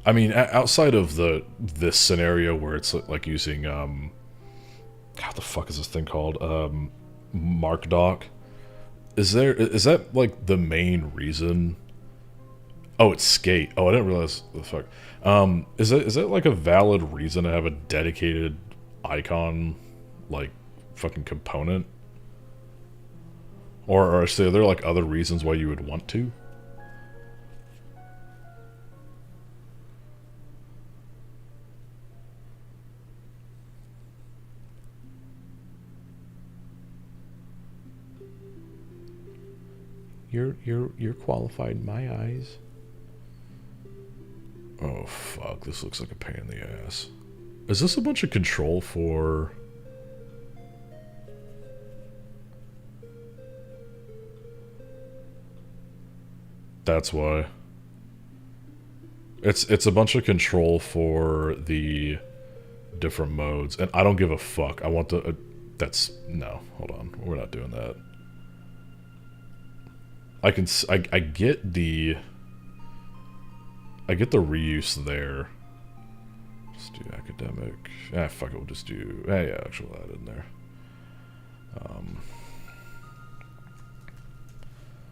I mean, outside of this scenario where it's like using what the fuck is this thing called? MarkDoc. Is that like the main reason? Oh, it's Skate. Oh, I didn't realize the fuck. Is that like a valid reason to have a dedicated icon, like, fucking component? Or are there like other reasons why you would want to? You're qualified in my eyes. Oh fuck, this looks like a pain in the ass. Is this a bunch of control for... That's why. It's a bunch of control for the different modes, and I don't give a fuck. I want the... that's... no, hold on. We're not doing that. I get the... I get the reuse there. Let's do academic. Fuck it, we'll just do... yeah, actually we'll add it in there.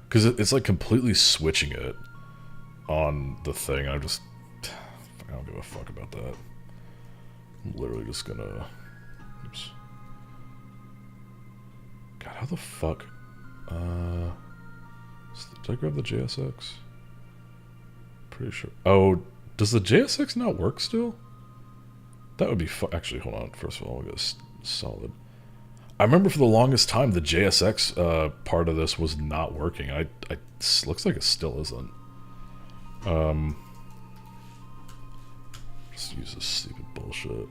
Because it's like completely switching it on the thing. I don't give a fuck about that. I'm literally just gonna... oops. God, how the fuck... did I grab the JSX? Pretty sure... oh, does the JSX not work still? That would be actually, hold on. First of all, we'll get solid. I remember for the longest time the JSX part of this was not working. Looks like it still isn't. Just use this stupid bullshit.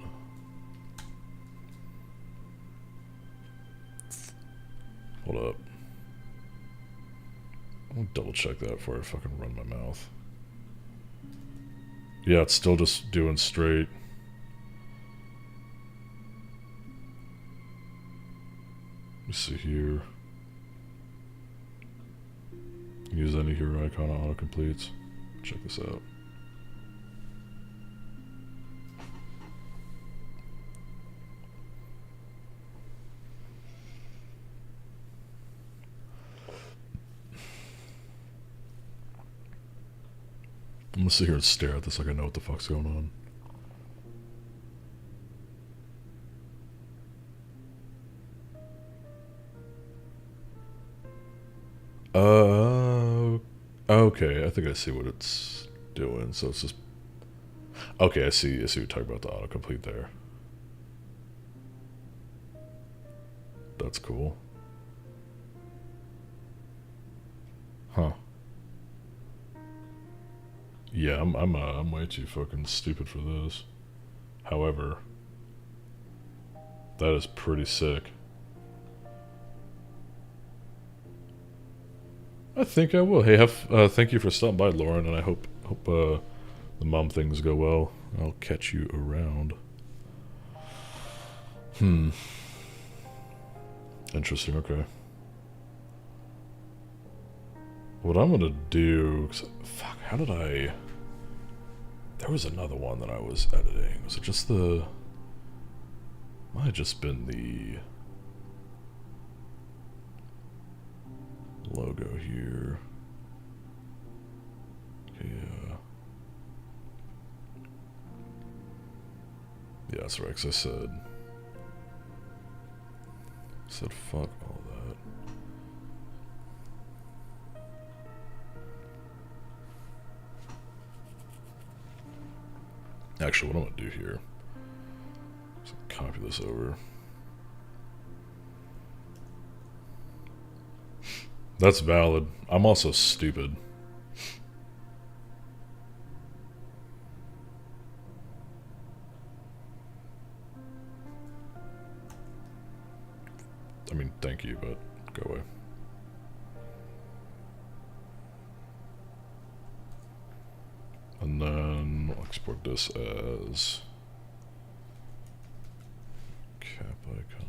Hold up. I'll double check that before I fucking run my mouth. Yeah, it's still just doing straight. Let me see here. Use any hero icon on autocompletes. Check this out. I'm gonna sit here and stare at this like I know what the fuck's going on. Okay, I think I see what it's doing. So it's just... okay, I see what you're talking about, the autocomplete there. That's cool. Huh. Yeah, I'm way too fucking stupid for this. However, that is pretty sick. I think I will. Hey, thank you for stopping by, Lauren, and I hope the mom things go well. I'll catch you around. Interesting. Okay. What I'm gonna do... fuck, how did I... there was another one that I was editing. Was it just the... might have just been the... logo here. Okay, yeah, that's right, 'cause I said fuck all that. Actually, what I'm gonna do here is copy this over. That's valid. I'm also stupid. I mean, thank you, but go away. And then I'll export this as cap icon.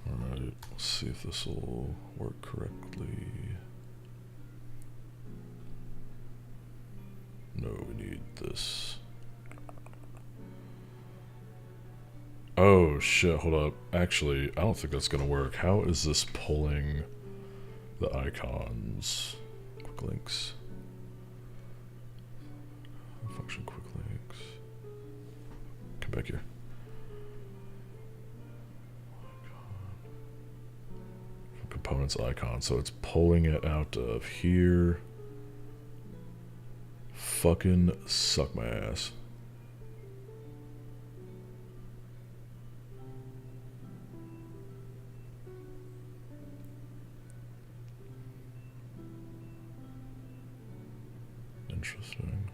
Alright, let's see if this will work correctly. No, we need this. Oh shit, hold up. Actually, I don't think that's gonna work. How is this pulling the icons? Quick links. Function quick links. Come back here. Components icon, so it's pulling it out of here. Fucking suck my ass. Interesting.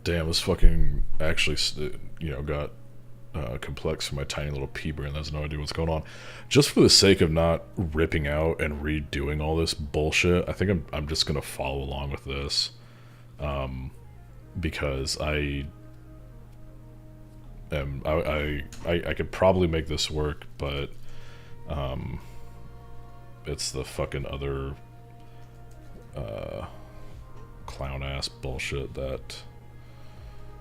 Damn, this fucking actually, got complex for my tiny little pea brain that has no idea what's going on. Just for the sake of not ripping out and redoing all this bullshit, I think I'm just gonna follow along with this, because I could probably make this work, but it's the fucking other clown ass bullshit that.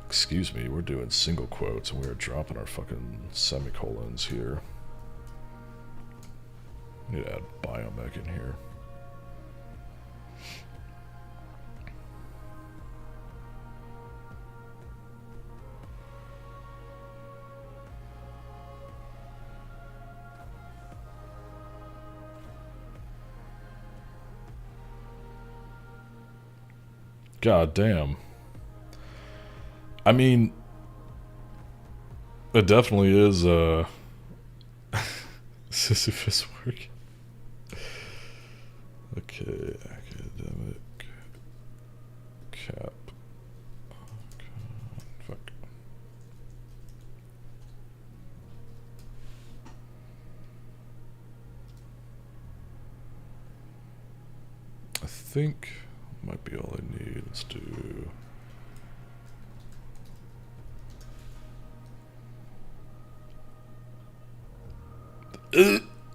Excuse me, we're doing single quotes and we're dropping our fucking semicolons here. Need to add biomech in here. God damn. I mean, it definitely is Sisyphus work. Okay, academic cap. Fuck. I think might be all I need. Let's do.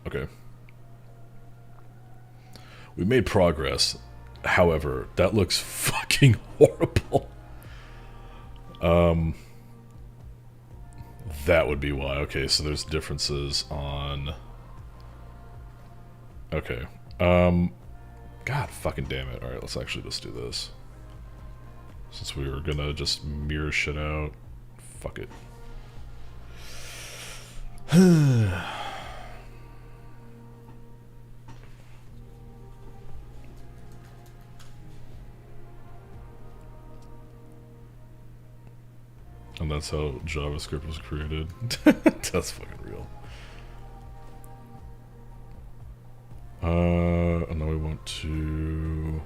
Okay. We made progress. However, that looks fucking horrible. That would be why. Okay, so there's differences on... Okay. God fucking damn it. Alright, let's actually just do this. Since we were gonna just mirror shit out. Fuck it. And that's how JavaScript was created. That's fucking real. And then we want to...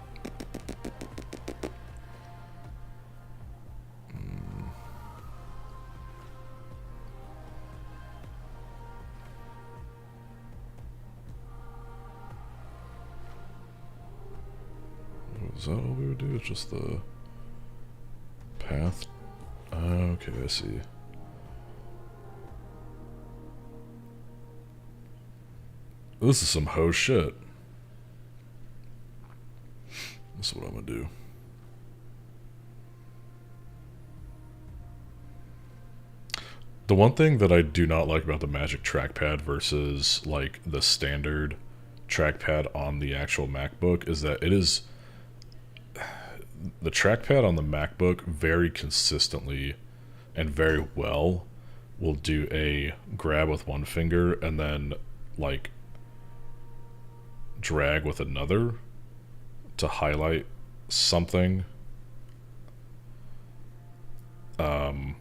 Is that all we would do? It's just the path? Okay, I see. This is some hoe shit. This is what I'm gonna do. The one thing that I do not like about the Magic Trackpad versus like the standard trackpad on the actual MacBook is that it is the trackpad on the MacBook very consistently and very well will do a grab with one finger and then like drag with another to highlight something. The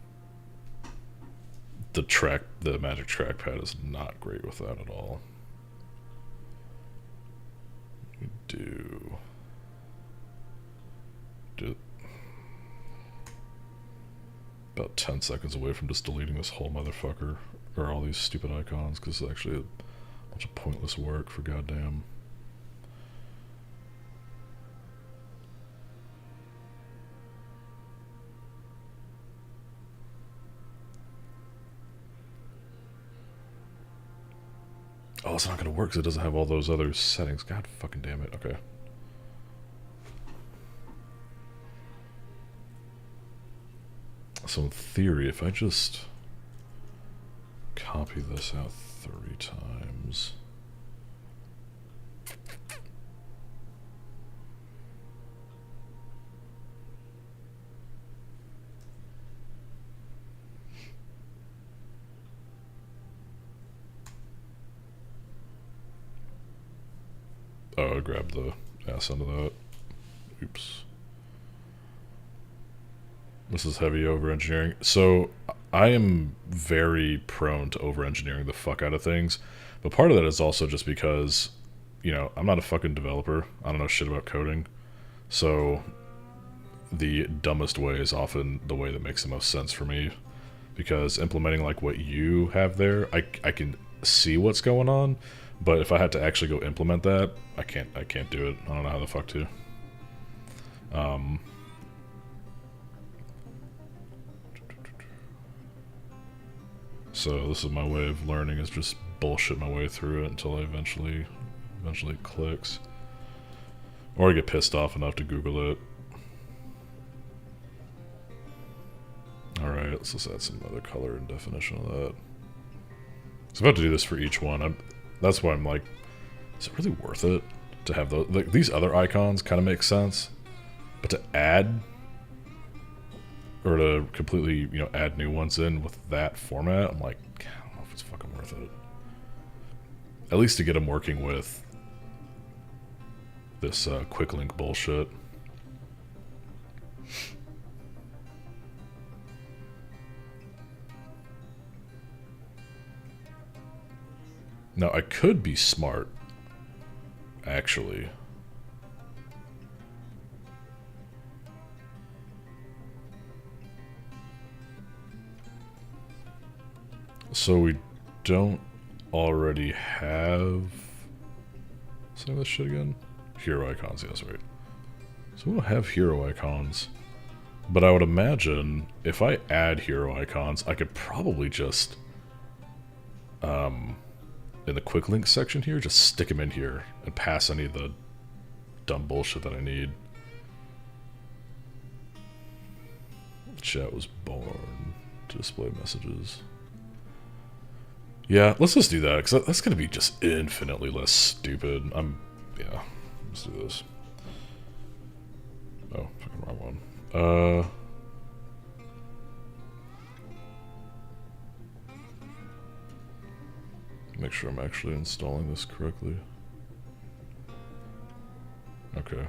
Magic Trackpad is not great with that at all. We do about 10 seconds away from just deleting this whole motherfucker, or all these stupid icons, because it's actually a bunch of pointless work for goddamn. Oh, it's not gonna work because it doesn't have all those other settings. God fucking damn it. Okay. So in theory, if I just copy this out 3 times... Oh, I grabbed the ass end of that. Oops. This is heavy over-engineering. So, I am very prone to over-engineering the fuck out of things. But part of that is also just because, you know, I'm not a fucking developer. I don't know shit about coding. So, the dumbest way is often the way that makes the most sense for me, because implementing like what you have there, I can see what's going on, but if I had to actually go implement that, I can't do it. I don't know how the fuck to. So this is my way of learning, is just bullshit my way through it until I eventually it clicks. Or I get pissed off enough to Google it. Alright, let's just add some other color and definition of that. So I'm about to do this for each one. That's why I'm like, is it really worth it to have those? Like, these other icons kind of make sense, but to add, or to completely, you know, add new ones in with that format, I'm like, I don't know if it's fucking worth it. At least to get them working with this quick link bullshit. Now, I could be smart, actually. So we don't already have... Say this shit again? Hero icons, yes, right. So we don't have hero icons. But I would imagine if I add hero icons, I could probably just... in the quick links section here, just stick them in here and pass any of the dumb bullshit that I need. Chat was born to display messages. Yeah, let's just do that, because that's going to be just infinitely less stupid. Yeah, let's do this. Oh, fucking wrong one. Make sure I'm actually installing this correctly. Okay.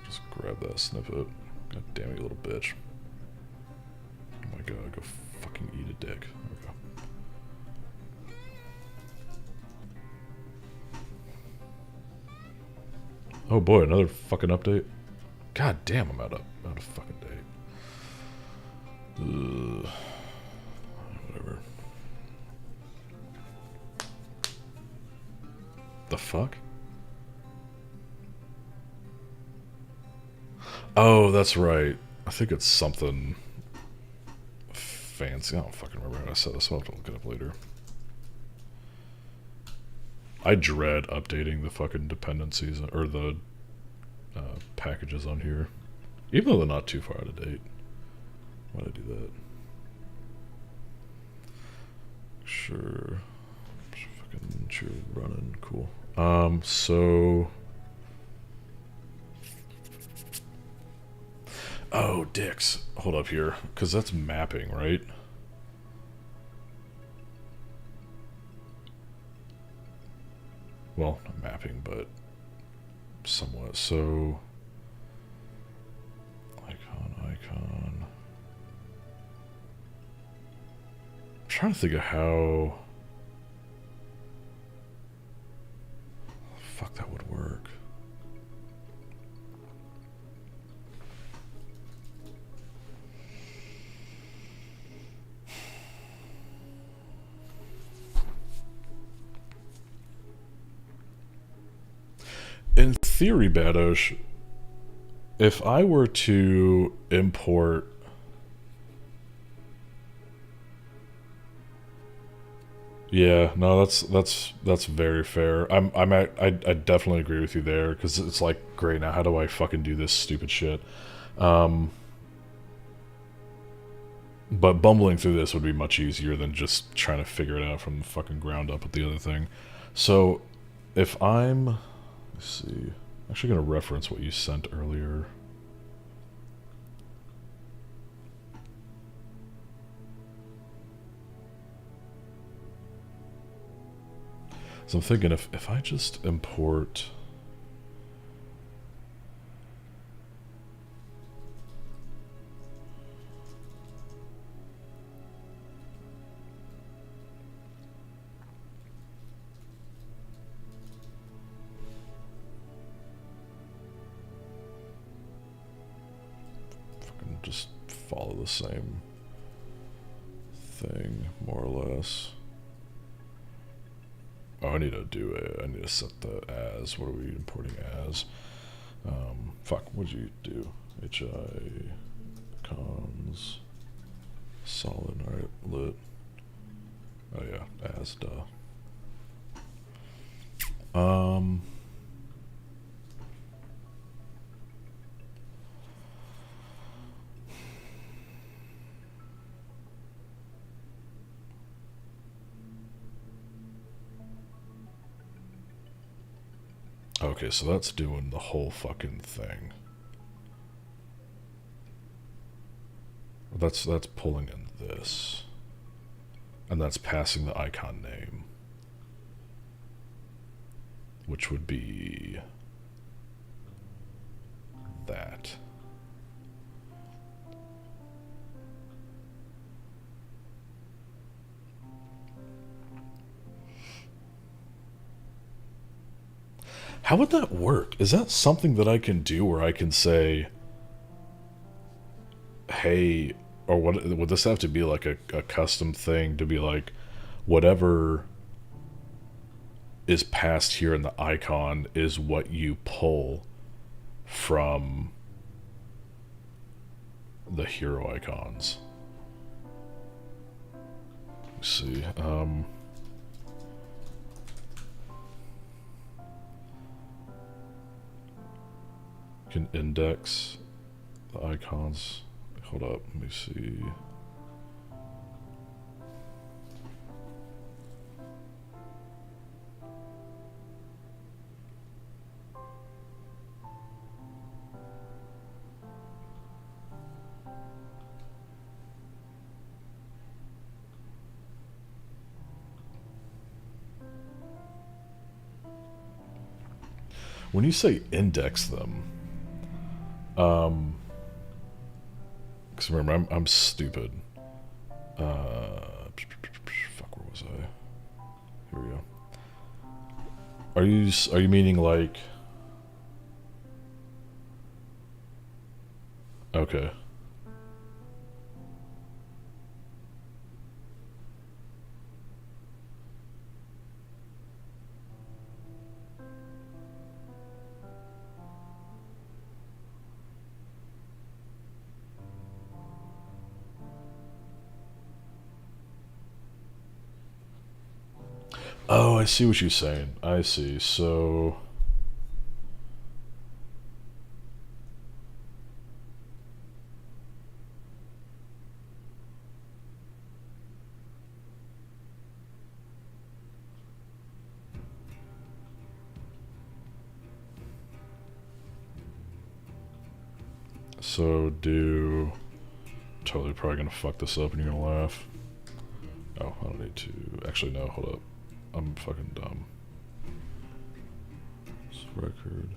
Just grab that snippet. God damn it, you little bitch. Oh my god, go fucking eat a dick. Okay. Oh boy, another fucking update. God damn, I'm out of fucking date. Ugh. Whatever. The fuck? Oh, that's right. I think it's something fancy. I don't fucking remember how I said this. I'll have to look it up later. I dread updating the fucking dependencies, or the packages on here. Even though they're not too far out of date. Why'd I do that? Sure. Fucking sure running. Cool. So... Oh, dicks. Hold up here. Because that's mapping, right? Well, not mapping, but somewhat. So... Icon. I'm trying to think of how... Fuck, that would work. In theory, Badosh, if I were to import... Yeah, no, that's very fair. I definitely agree with you there, because it's like, great, now how do I fucking do this stupid shit? But bumbling through this would be much easier than just trying to figure it out from the fucking ground up with the other thing. So, if I'm... Let's see. I'm actually going to reference what you sent earlier. So I'm thinking if I just import... just follow the same thing, more or less. Oh, I need to set the as. What are we importing as? Fuck, what'd you do? HI cons solid, alright, lit. Oh yeah, as duh. Okay, so that's doing the whole fucking thing. That's pulling in this. And that's passing the icon name. Which would be that. How would that work? Is that something that I can do where I can say, hey, or what would this have to be like a custom thing to be like, whatever is passed here in the icon is what you pull from the hero icons. Let's see. Can index the icons. Hold up, let me see. When you say index them, because remember, I'm stupid. Fuck, where was I? Here we go. Are you meaning like? Okay. Oh, I see what you're saying. I see. So... So do... Totally probably gonna fuck this up and you're gonna laugh. Oh, I don't need to... Actually, no, hold up. I'm fucking dumb. This record.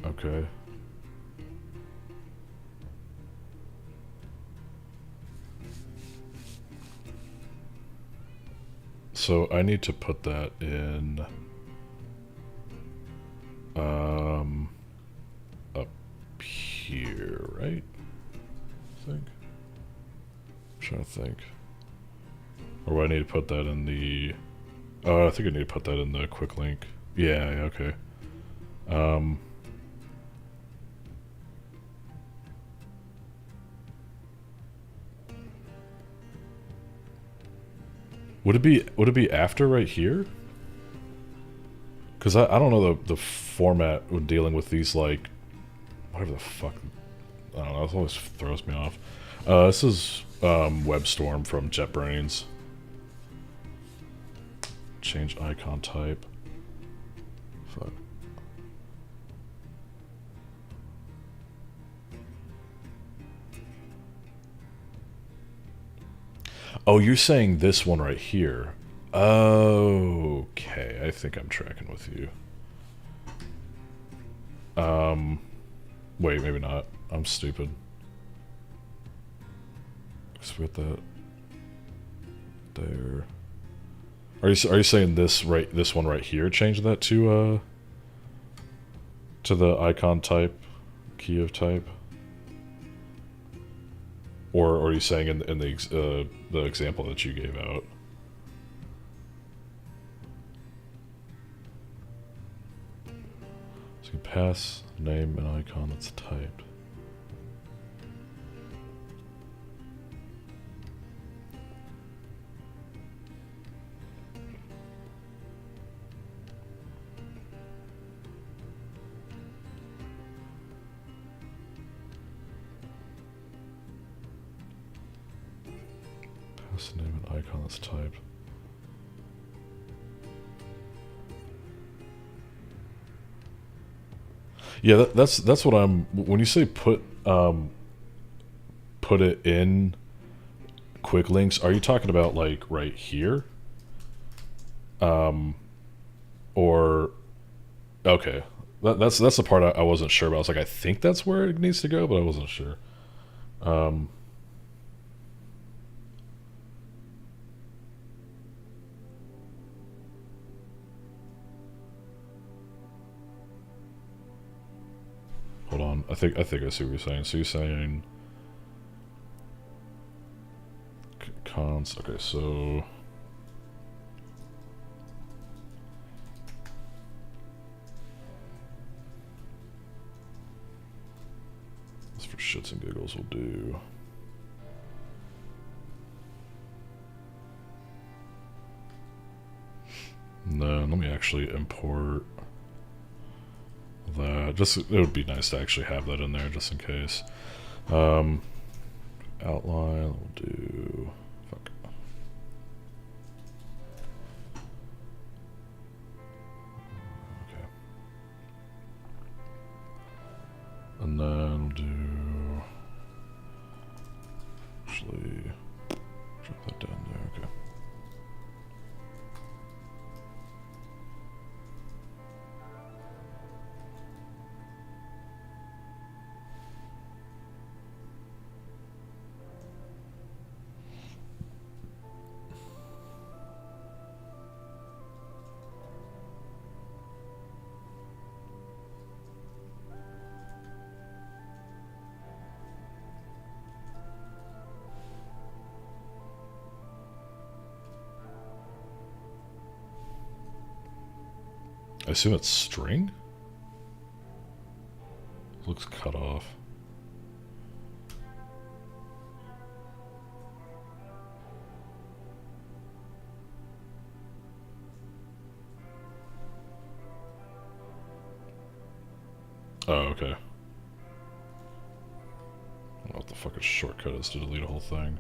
Okay. So I need to put that in up here, right? I think. I'm trying to think. Or do I need to put that in the... Oh, I think I need to put that in the quick link. Yeah, okay. Would it be after right here? Because I don't know the format when dealing with these, like, whatever the fuck. I don't know, it always throws me off. This is WebStorm from JetBrains. Change icon type. Fuck. Oh, you're saying this one right here. Okay, I think I'm tracking with you. Wait, maybe not. I'm stupid. Let's put that there. Are you saying this one right here? Change that to the icon type key of type? Or are you saying in the example that you gave out? So you pass name and icon that's typed. Pass name and icon that's typed. Yeah, that's what I'm. When you say put it in quick links, are you talking about like right here? Or okay, that's the part I wasn't sure about. I was like, I think that's where it needs to go, but I wasn't sure. Hold on, I think I see what you're saying. So you're saying cons. Okay, so this for shits and giggles will do. And then let me actually import that. Just it would be nice to actually have that in there just in case. Outline we'll do. Fuck. Okay. And then we'll do. Actually, drop that down there. Okay. I assume it's string? It looks cut off. Oh, okay. I don't know what the fuck a shortcut is to delete a whole thing.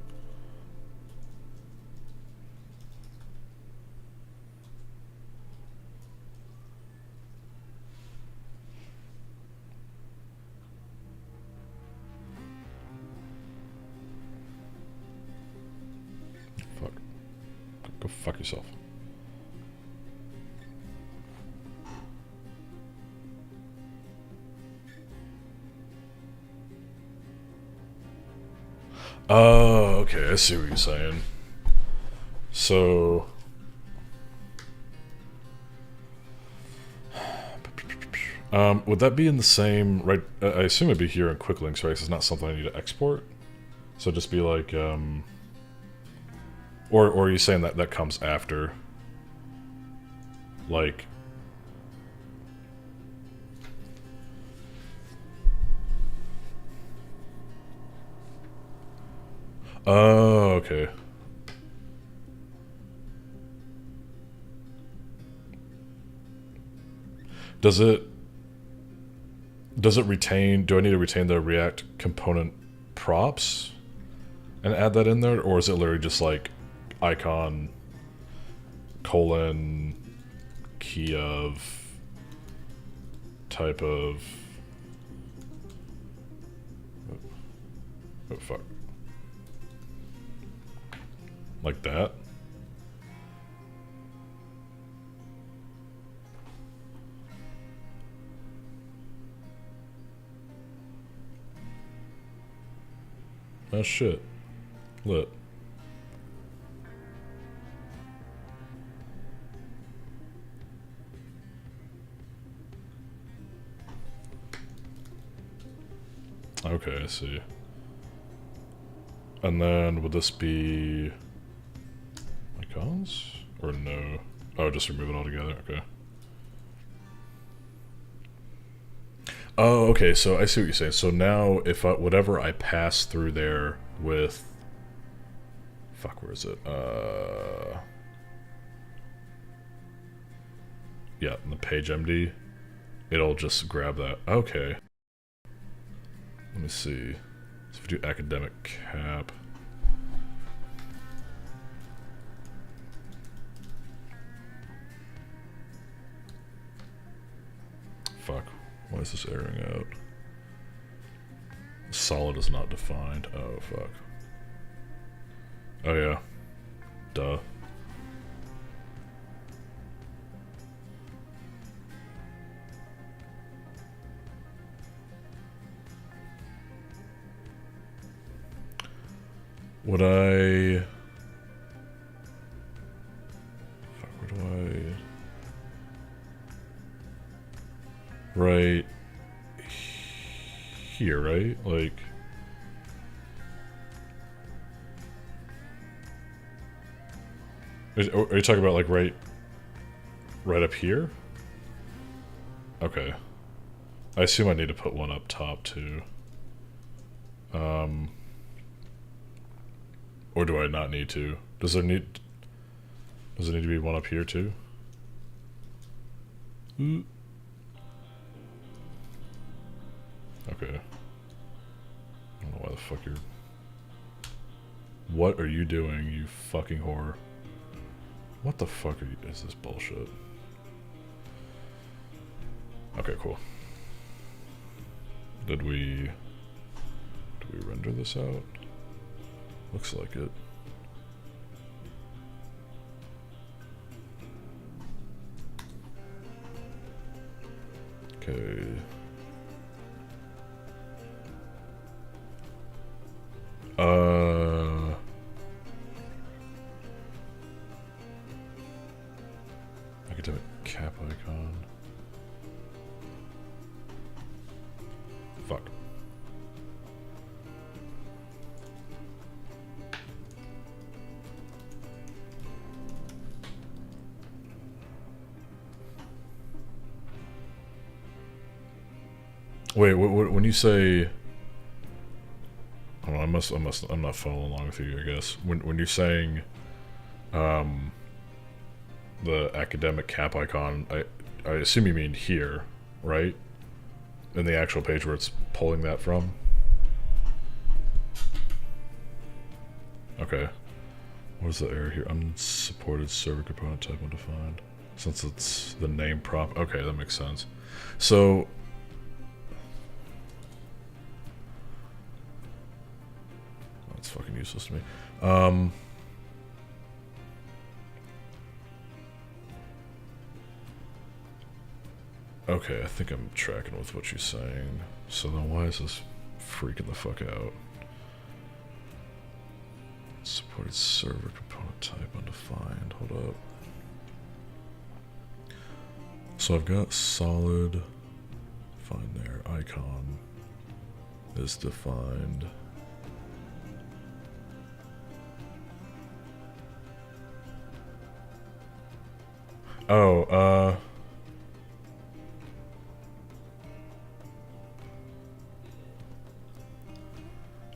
Fuck. Go fuck yourself. Oh, okay, I see what you're saying. So... would that be in the same... Right, I assume it'd be here in quick links, right? 'Cause it's not something I need to export. So just be like, Or are you saying that that comes after? Like... Oh, okay. Does it retain, do I need to retain the React component props and add that in there? Or is it literally just like icon colon key of type of... Oh, fuck. Like that? Oh shit. Lit. Okay, I see. And then would this be icons? Or no? Oh, just remove it altogether, okay. Oh, okay, so I see what you're saying. So now if whatever I pass through there with... Fuck, where is it? Yeah, in the page MD, it'll just grab that. Okay. Let me see. So if we do academic cap... Fuck. Why is this erroring out? Solid is not defined. Oh, fuck. Oh, yeah. Duh. Would I... Fuck, where do I... Right here, right? Like... Are you talking about like right up here? Okay. I assume I need to put one up top too. Or do I not need to? Does it need to be one up here too? Okay. I don't know why the fuck you're... What are you doing, you fucking whore? What the fuck is this bullshit? Okay, cool. Did we render this out? Looks like it. Okay. Academic cap icon. Fuck. Wait, when you say... Oh, I'm not following along with you, I guess. When you're saying, the academic cap icon, I assume you mean here, right? In the actual page where it's pulling that from? Okay. What is the error here? Unsupported server component type undefined. Since it's the name prop. Okay, that makes sense. So... That's fucking useless to me. Okay, I think I'm tracking with what you're saying. So then why is this freaking the fuck out? Supported server component type undefined. Hold up. So I've got solid, fine there, icon is defined. Oh,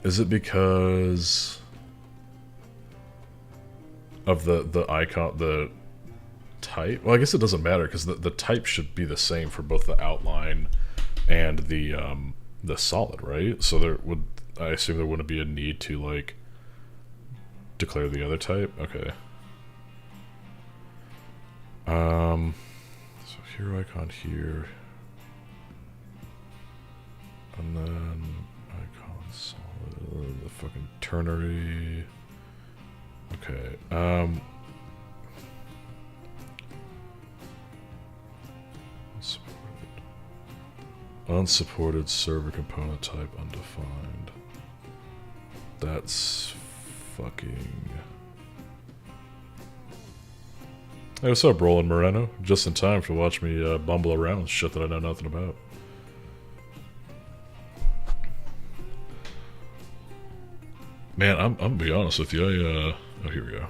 is it because of the icon, the type? Well, I guess it doesn't matter because the type should be the same for both the outline and the solid, right? So there would, I assume there wouldn't be a need to like declare the other type. Okay. So here icon here, and then icon solid, the fucking ternary. Okay. Unsupported server component type undefined. That's fucking... Hey, what's up, Roland Moreno? Just in time to watch me bumble around with shit that I know nothing about. Man, I'm gonna be honest with you. Oh, here we go.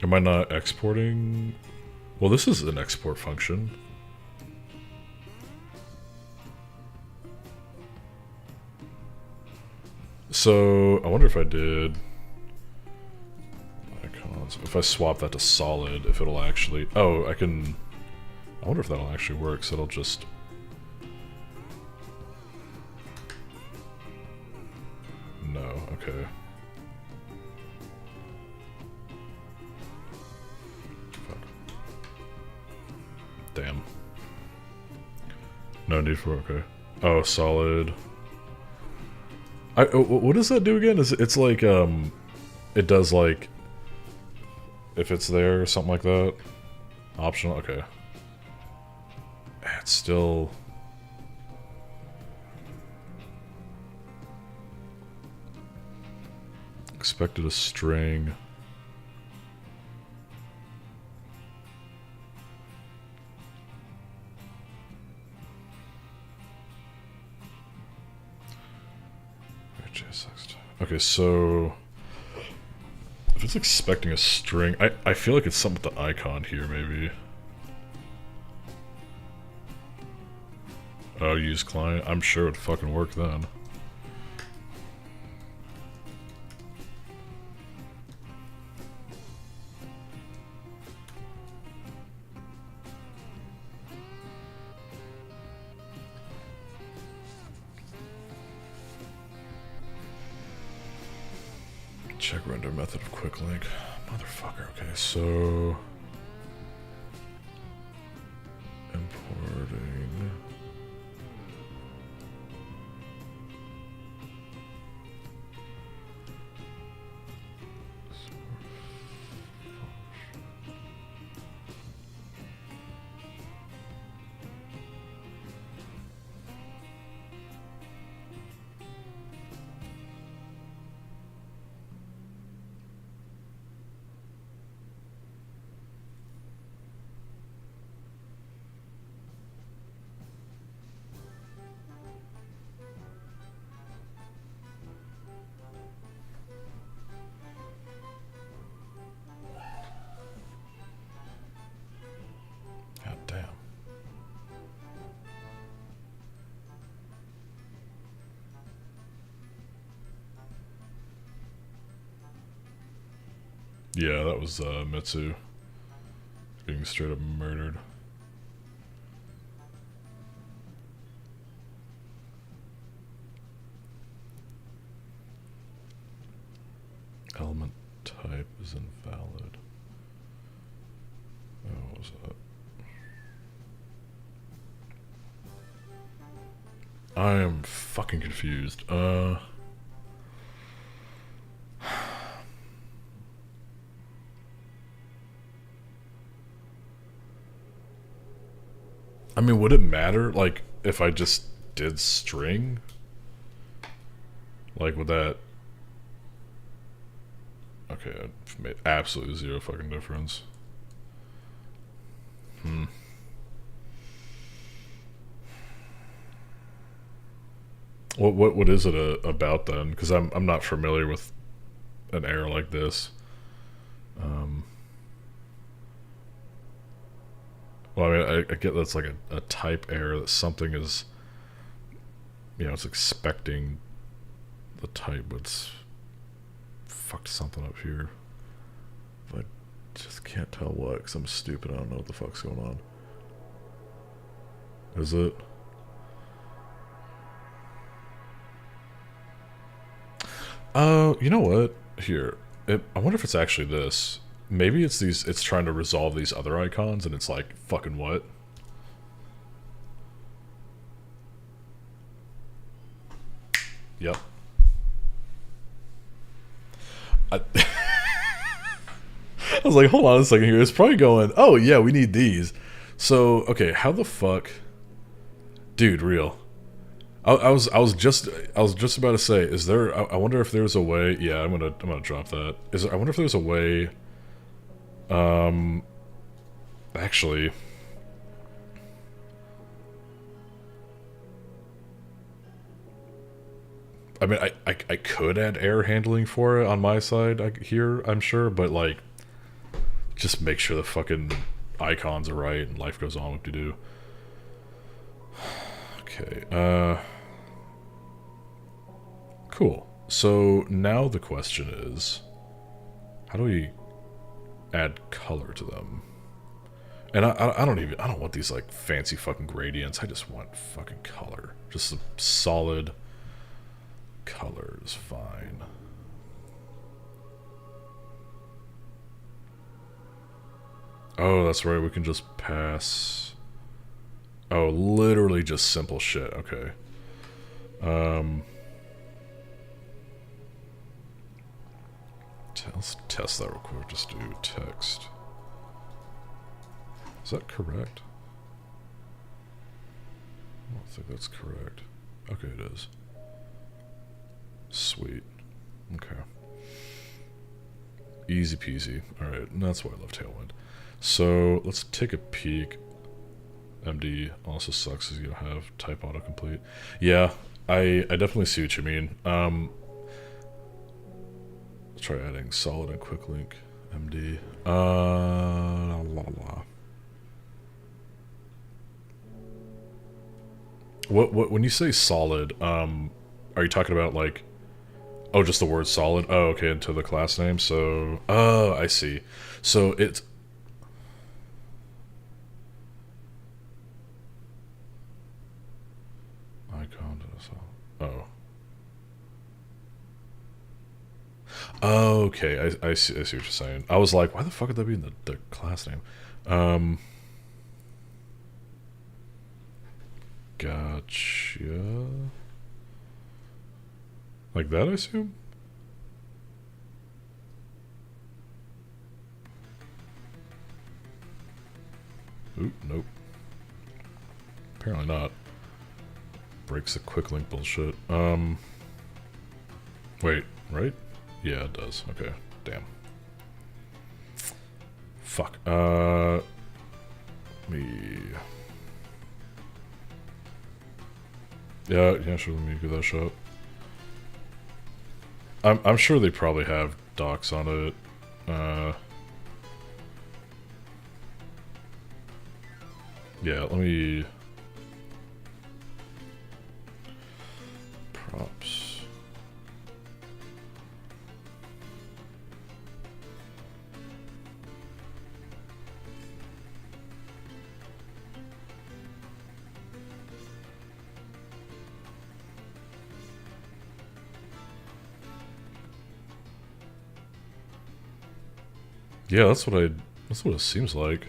Am I not exporting? Well, this is an export function. So, I wonder if I did icons. If I swap that to solid, if it'll actually... Oh, I can... I wonder if that'll actually work, so it'll just... No, okay. Fuck. Damn. No need for... Okay. Oh, solid... what does that do again? It's like, it does like, if it's there or something like that? Optional? Okay. It's still... Expected a string. Okay, so... If it's expecting a string... I feel like it's something with the icon here, maybe. Oh, use client? I'm sure it'd fucking work then. Check render method of quick link. Motherfucker, okay, so... Importing... God damn. Yeah, that was Mitsu being straight up murdered. Element type is invalid. Oh, what was that? I am fucking confused. I mean, would it matter, like, if I just did string? Like, would that... Okay, it made absolutely zero fucking difference. What is it about then? Because I'm not familiar with an error like this. Well, I mean, I get that's like a type error, that something is, you know, it's expecting the type, but it's fucked something up here. But I just can't tell what, because I'm stupid. I don't know what the fuck's going on. Is it? You know what? Here. I wonder if it's actually this. Maybe it's these, it's trying to resolve these other icons, and it's like, fucking what? Yep. I was like, hold on a second here. It's probably going, oh yeah, we need these. So, okay, how the fuck... Dude, real. I was just about to say, is there... I wonder if there's a way... Yeah, I'm gonna drop that. I wonder if there's a way Actually, I mean, I could add error handling for it on my side here, I'm sure, but like, just make sure the fucking icons are right and life goes on. What to do? Okay. Cool. So now the question is, how do we add color to them? And I don't want these like fancy fucking gradients. I just want fucking color. Just a solid color is fine. Oh, that's right. We can just pass. Oh, literally just simple shit. Okay. Let's test that real quick. Just do text. Is that correct? I don't think that's correct. Okay, it is. Sweet. Okay. Easy peasy. Alright, and that's why I love Tailwind. So, let's take a peek. MD also sucks as you don't have type autocomplete. Yeah, I definitely see what you mean. Let's try adding solid and quick link. MD. La, la, la. What when you say solid, are you talking about like, oh, just the word solid? Oh, okay, into the class name. So, oh, I see. So it's icon. Oh. Oh, okay. I see what you're saying. I was like, why the fuck would that be in the class name? Gotcha. Like that, I assume? Oop, nope. Apparently not. Breaks the quick link bullshit. Wait, right? Yeah, it does. Okay, damn. Fuck. Me. Yeah, sure, let me give that a shot. I'm sure they probably have docs on it. Yeah, let me... Props. Yeah, that's what it seems like.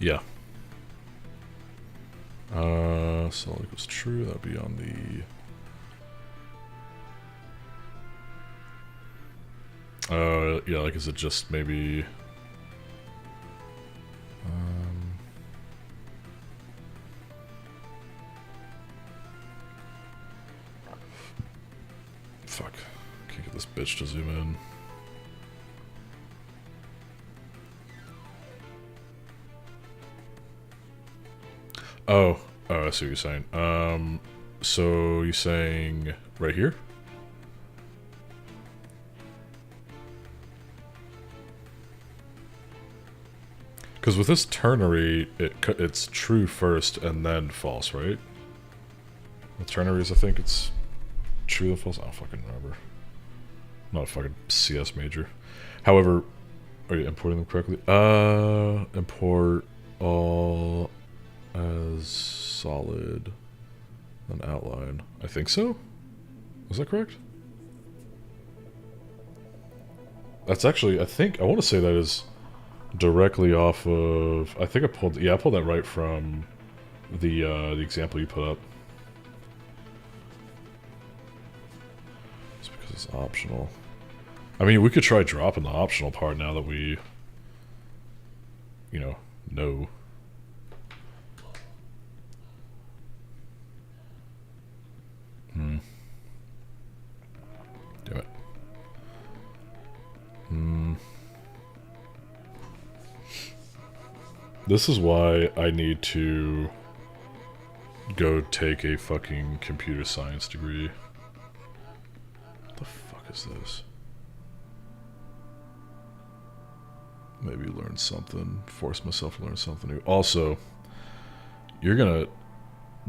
Yeah. Solid equals true, that'd be on the... yeah, like, is it just maybe... Fuck. Can't get this bitch to zoom in. Oh, I see what you're saying. So you're saying right here? Because with this ternary, it's true first and then false, right? With ternaries, I think it's true and false. I don't fucking remember. I'm not a fucking CS major. However, are you importing them correctly? Import all as solid an outline. I think so. Is that correct? That's actually, I think, I want to say that is directly off of, I think I pulled that right from the example you put up. It's because it's optional. I mean, we could try dropping the optional part now that we, know. Damn it. This is why I need to go take a fucking computer science degree. What the fuck is this? Maybe learn something. Force myself to learn something new. Also, you're gonna...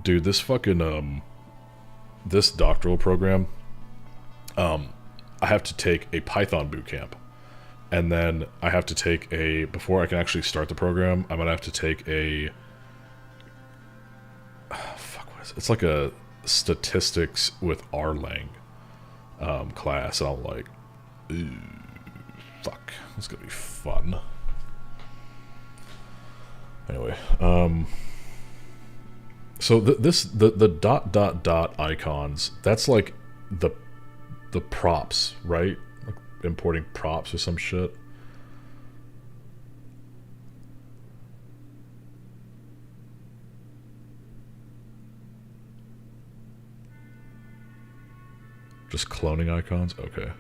Dude, this fucking, this doctoral program, I have to take a Python bootcamp. And then I have to take a... Before I can actually start the program, I'm gonna have to take a... fuck, what is it? It's like a statistics with Erlang class. And I'm like, ooh, fuck. It's gonna be fun. Anyway, so the dot icons, that's like the props, right? Like importing props or some shit. Just cloning icons? Okay.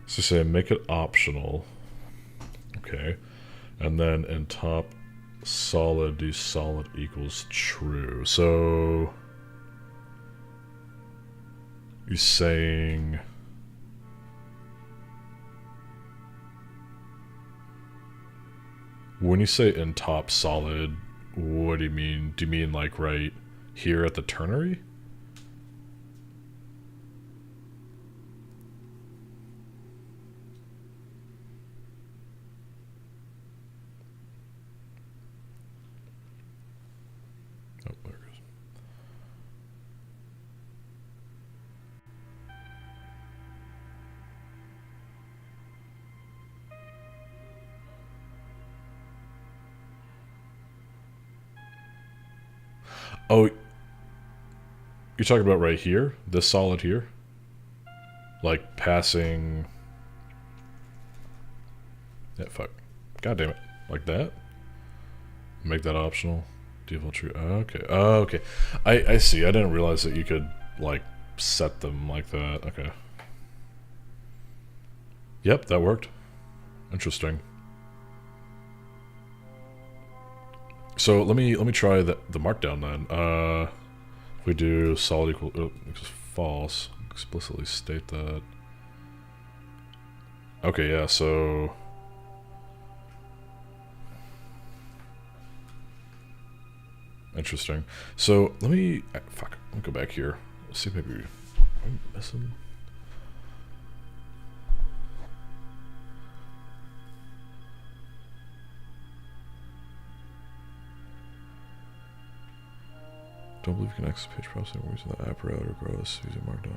So say make it optional. Okay. And then in top solid, do solid equals true. So you're saying when you say in top solid, what do you mean? Do you mean like right here at the ternary? Oh, there it goes. Oh, you're talking about right here? This solid here? Like passing... Yeah, fuck. God damn it. Like that? Make that optional. Default true. Okay. Oh, okay. I see. I didn't realize that you could, like, set them like that. Okay. Yep, that worked. Interesting. So let me try the markdown then. If we do solid equal false, explicitly state that. Okay, yeah, so interesting. So let me fuck. Let me go back here. Let's see if maybe I'm missing. Don't believe you can access page processing using the app router gross using markdown.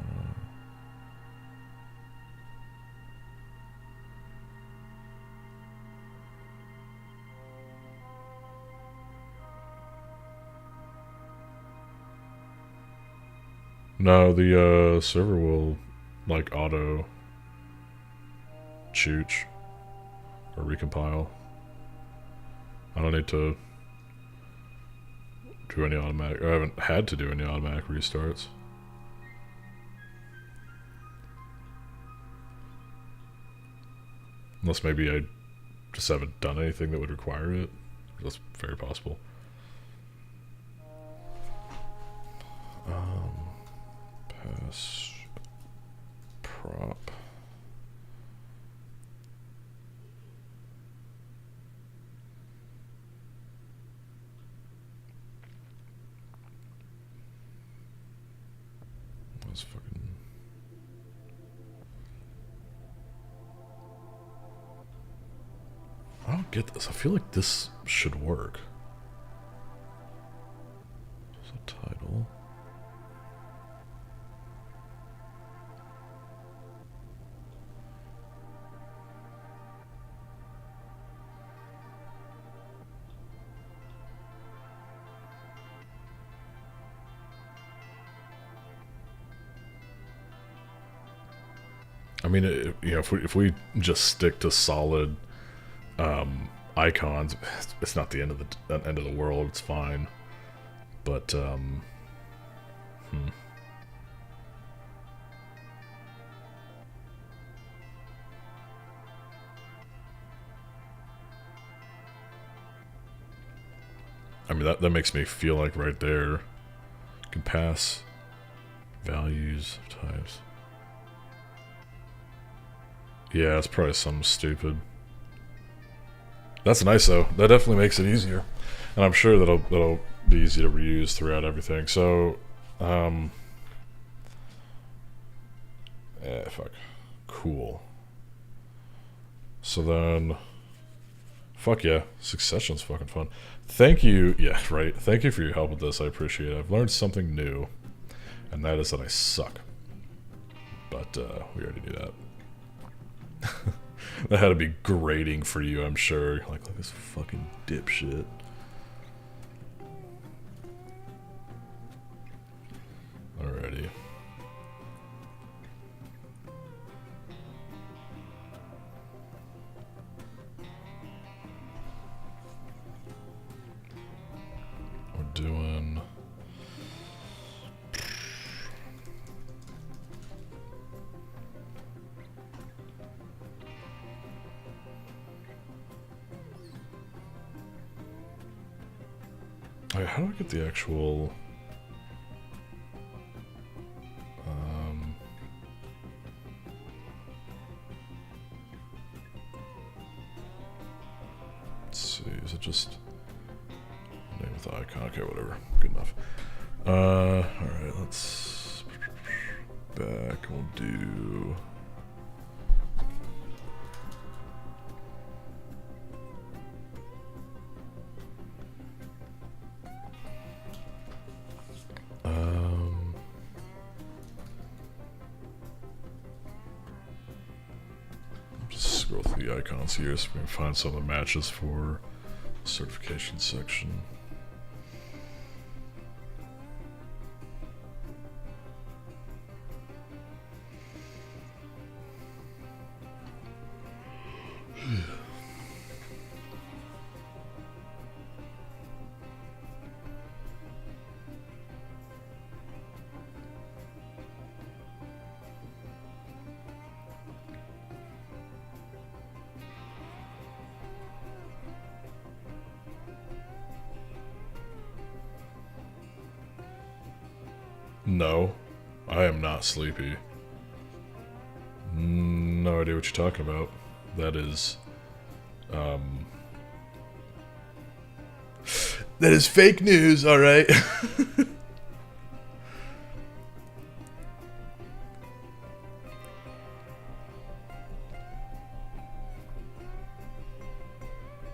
No, the server will like auto chooch or recompile. I don't need to do any automatic, I haven't had to do any automatic restarts. Unless maybe I just haven't done anything that would require it. That's very possible. Pass prop. get this. I feel like this should work. There's a title. I mean, you know, if we just stick to solid icons, it's not the end of the world. It's fine, but I mean that makes me feel like right there can pass values of types. Yeah, it's probably something stupid. That's nice though. That definitely makes it easier, and I'm sure that'll be easy to reuse throughout everything. So, yeah, fuck, cool. So then, fuck yeah, Succession's fucking fun. Thank you, yeah, right. Thank you for your help with this. I appreciate it. I've learned something new, and that is that I suck. But we already knew that. That had to be grating for you, I'm sure. Like, look at this fucking dipshit. Alrighty. We're doing... How do I get the actual... let's see, is it just... name with the icon? Okay, whatever. Good enough. Alright, let's... back, we'll do... just scroll through the icons here so we can find some of the matches for the certification section. No, I am not sleepy. No idea what you're talking about. That is, that is fake news, alright?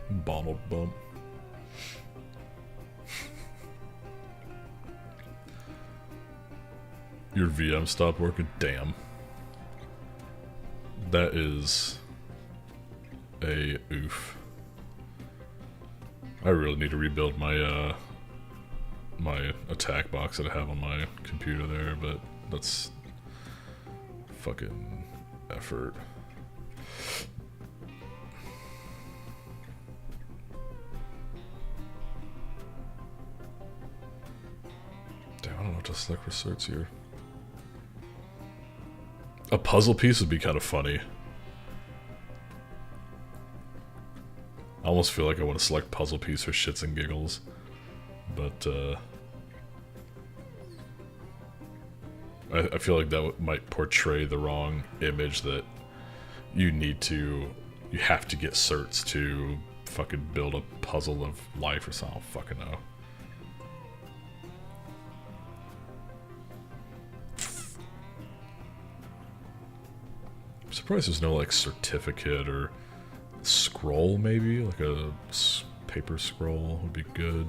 Bottle bump. Your VM stopped working? Damn. That is a oof. I really need to rebuild my my attack box that I have on my computer there, but that's fucking effort. Damn, I don't know what to select for certs here. A puzzle piece would be kind of funny. I almost feel like I want to select puzzle piece for shits and giggles. But, I feel like that might portray the wrong image that you have to get certs to fucking build a puzzle of life or something. I don't fucking know. I'm surprised there's no, like, certificate or scroll maybe, like a paper scroll would be good.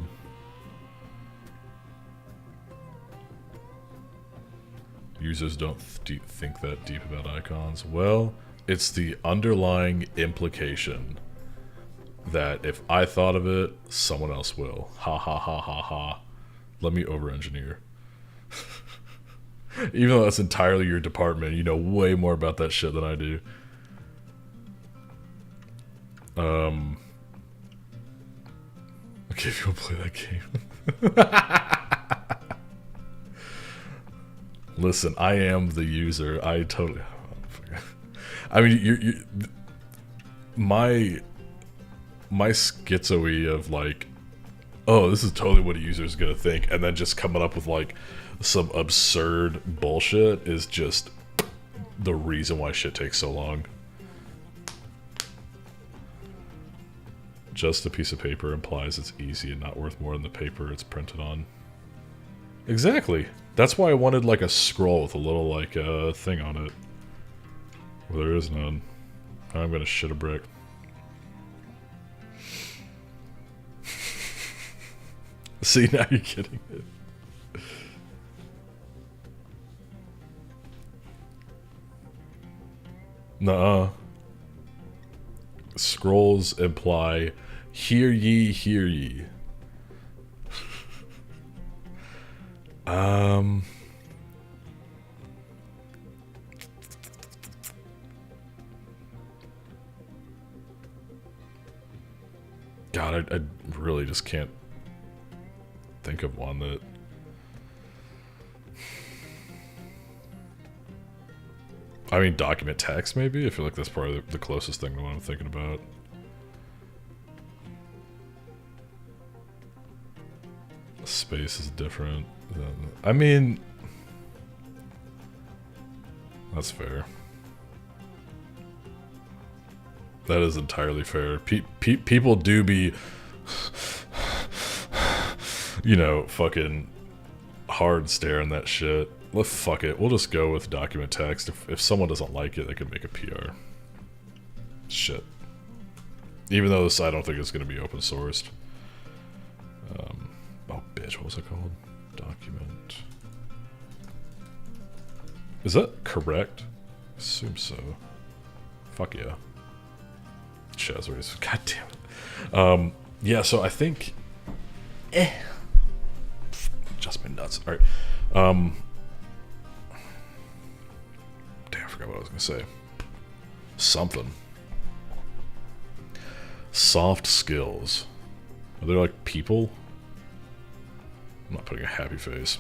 Users don't think that deep about icons. Well, it's the underlying implication that if I thought of it, someone else will. Ha ha ha ha ha. Let me over-engineer. Even though that's entirely your department, you know way more about that shit than I do. Okay, if you want to play that game. Listen, I am the user. I totally... I mean, you my schizoe of like, oh, this is totally what a user is gonna think, and then just coming up with like some absurd bullshit is just the reason why shit takes so long. Just a piece of paper implies it's easy and not worth more than the paper it's printed on. Exactly. That's why I wanted like a scroll with a little like thing on it. Well, there is none. I'm gonna shit a brick. See, now you're getting it. Nuh-uh. Scrolls imply, hear ye, hear ye. God, I really just can't think of one that... I mean, document text, maybe? I feel like that's probably the closest thing to what I'm thinking about. Space is different. I mean... That's fair. That is entirely fair. People do be... you know, fucking hard staring that shit. Well, fuck it. We'll just go with document text. If someone doesn't like it, they can make a PR. Shit. Even though this, I don't think it's going to be open sourced. Oh, bitch. What was it called? Document. Is that correct? I assume so. Fuck yeah. Shazways. God damn it. Yeah, so I think... Just my nuts. Alright. Damn, I forgot what I was gonna say. Something. Soft skills. Are they like people? I'm not putting a happy face.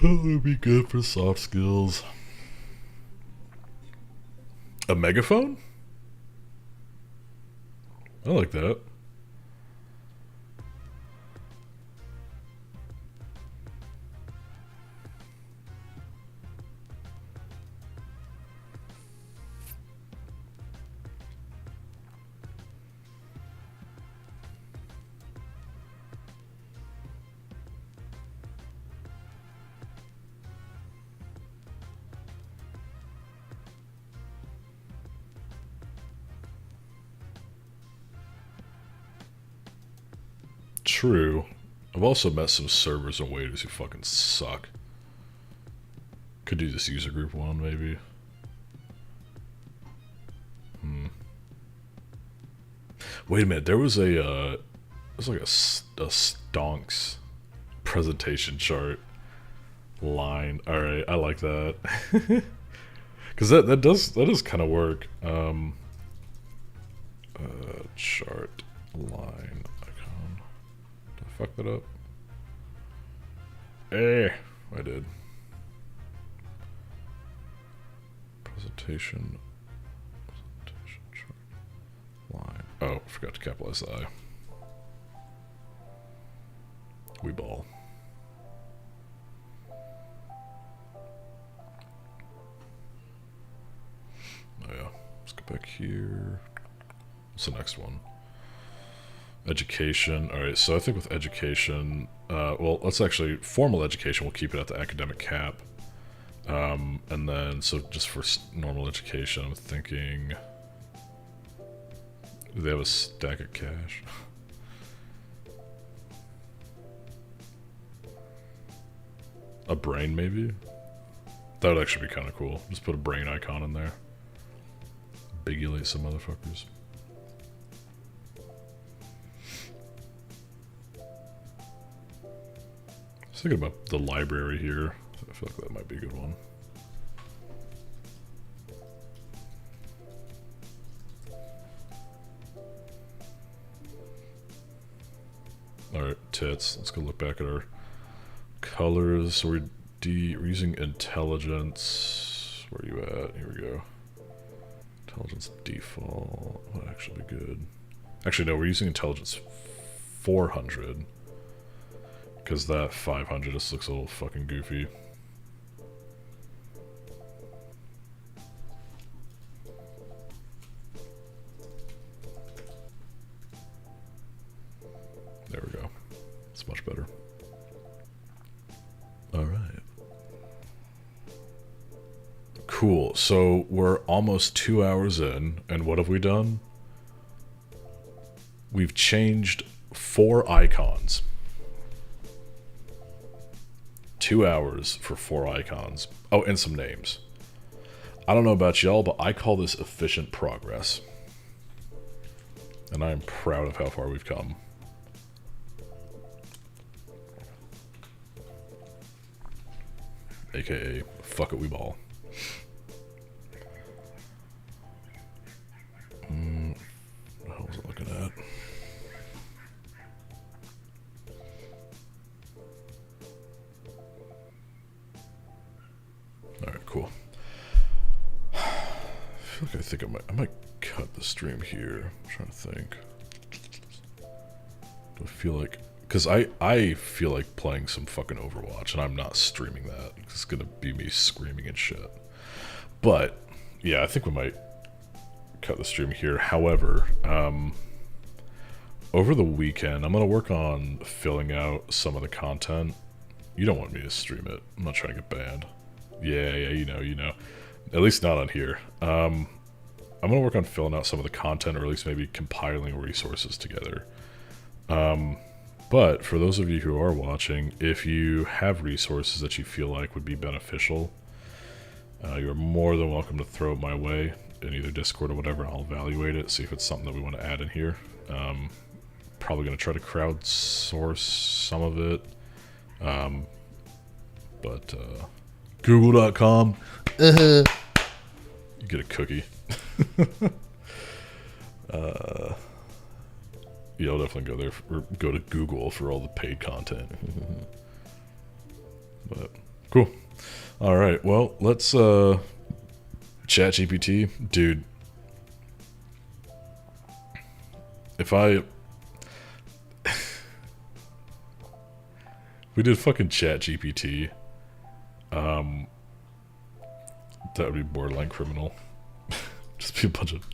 That would be good for soft skills. A megaphone? I like that. True. I've also met some servers and waiters who fucking suck. Could do this user group one, maybe. Wait a minute, there was a, it was like a stonks presentation chart line. Alright, I like that. Because that does kind of work. Chart line icon. Did I fuck that up? I did. Presentation chart line. Oh, forgot to capitalize the I. We ball. back here. What's the next one? Education. Alright, so I think with education, well, let's actually, formal education, we'll keep it at the academic cap. And then, so just for normal education, I'm thinking, do they have a stack of cash? A brain, maybe? That would actually be kind of cool. Just put a brain icon in there. Bigulate some motherfuckers. I was thinking about the library here. I feel like that might be a good one. Alright, tits. Let's go look back at our colors. We're using intelligence. Where are you at? Here we go. Intelligence default. That would actually be good. Actually, no, we're using intelligence 400. Because that 500 just looks a little fucking goofy. There we go. It's much better. Alright. Cool. So we're almost 2 hours in, and what have we done? We've changed 4 icons. 2 hours for 4 icons. Oh, and some names. I don't know about y'all, but I call this efficient progress. And I am proud of how far we've come. AKA, fuck it, we ball. What the hell was I looking at? Alright, cool. I feel like I might cut the stream here. I'm trying to think. Do I feel like... Because I feel like playing some fucking Overwatch, and I'm not streaming that. It's gonna be me screaming and shit. But, yeah, I think we might cut the stream here. However, over the weekend, I'm gonna work on filling out some of the content. You don't want me to stream it. I'm not trying to get banned. Yeah, you know. At least not on here. I'm gonna work on filling out some of the content, or at least maybe compiling resources together. But for those of you who are watching, if you have resources that you feel like would be beneficial, you're more than welcome to throw it my way in either Discord or whatever. I'll evaluate it, see if it's something that we want to add in here. Probably going to try to crowdsource some of it. But Google.com. You get a cookie. Yeah, I'll definitely go there, or go to Google for all the paid content. But, cool. Alright, well, let's, ChatGPT. Dude. If we did fucking ChatGPT, that would be borderline criminal. Just be a bunch of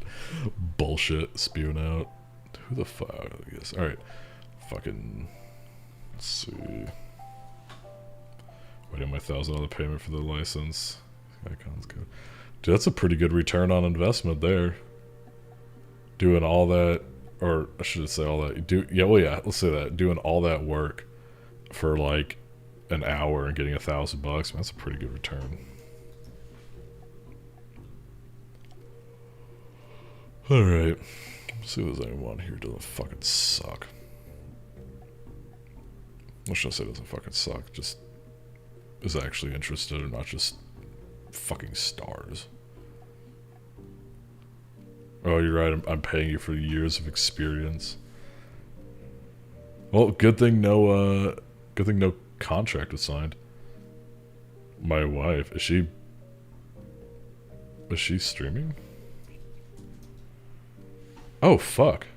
bullshit spewing out. Who the fuck? I guess. Alright. Fucking. Let's see. Waiting my $1,000 payment for the license. Icons good. Dude, that's a pretty good return on investment there. Doing all that, or I should say all that. Yeah, let's say that. Doing all that work for like an hour and getting $1,000. That's a pretty good return. Alright. See if there's anyone here who doesn't fucking suck. What should I say doesn't fucking suck? Just is actually interested or not just fucking stars. Oh, you're right. I'm paying you for years of experience. Well, good thing no contract was signed. My wife, is she streaming? Oh, fuck.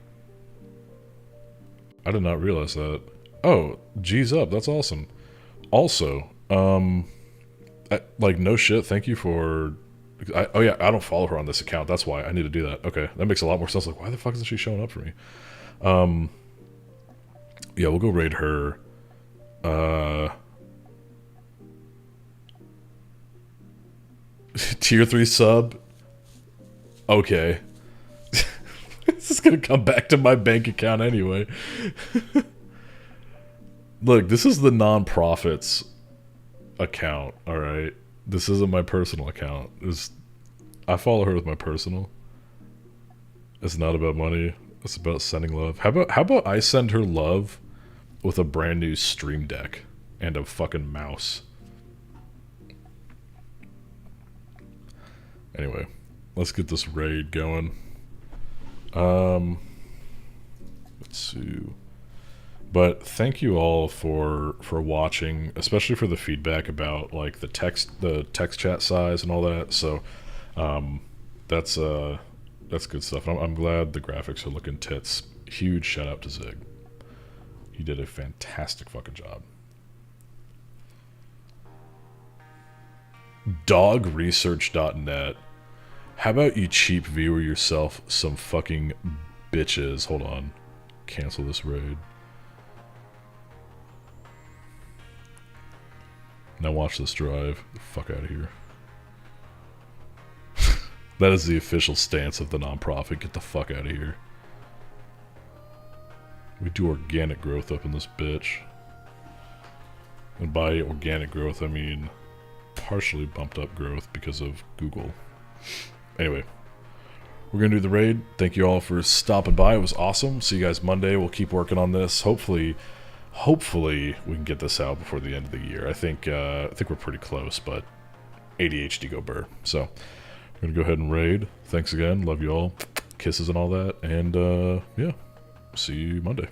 I did not realize that. Oh, G's up. That's awesome. Also, like, no shit, thank you for Oh yeah, I don't follow her on this account. That's why I need to do that. Okay, that makes a lot more sense. Like, why the fuck isn't she showing up for me? Yeah, we'll go raid her. Tier 3 sub. Okay. This is gonna come back to my bank account anyway. Look, this is the non-profits account, alright? This isn't my personal account. I follow her with my personal. It's not about money. It's about sending love. How about I send her love with a brand new Stream Deck and a fucking mouse? Anyway, let's get this raid going. Let's see. But thank you all for watching, especially for the feedback about like the text chat size and all that. So that's good stuff. I'm glad the graphics are looking tits. Huge shout out to Zig. He did a fantastic fucking job. Dogresearch.net. How about you cheap viewer yourself some fucking bitches? Hold on. Cancel this raid. Now watch this drive. Get the fuck out of here. That is the official stance of the nonprofit. Get the fuck out of here. We do organic growth up in this bitch. And by organic growth, I mean partially bumped up growth because of Google. Anyway, we're going to do the raid. Thank you all for stopping by. It was awesome. See you guys Monday. We'll keep working on this. Hopefully we can get this out before the end of the year. I think we're pretty close, but ADHD go burr. So we're going to go ahead and raid. Thanks again. Love you all. Kisses and all that. And yeah, see you Monday.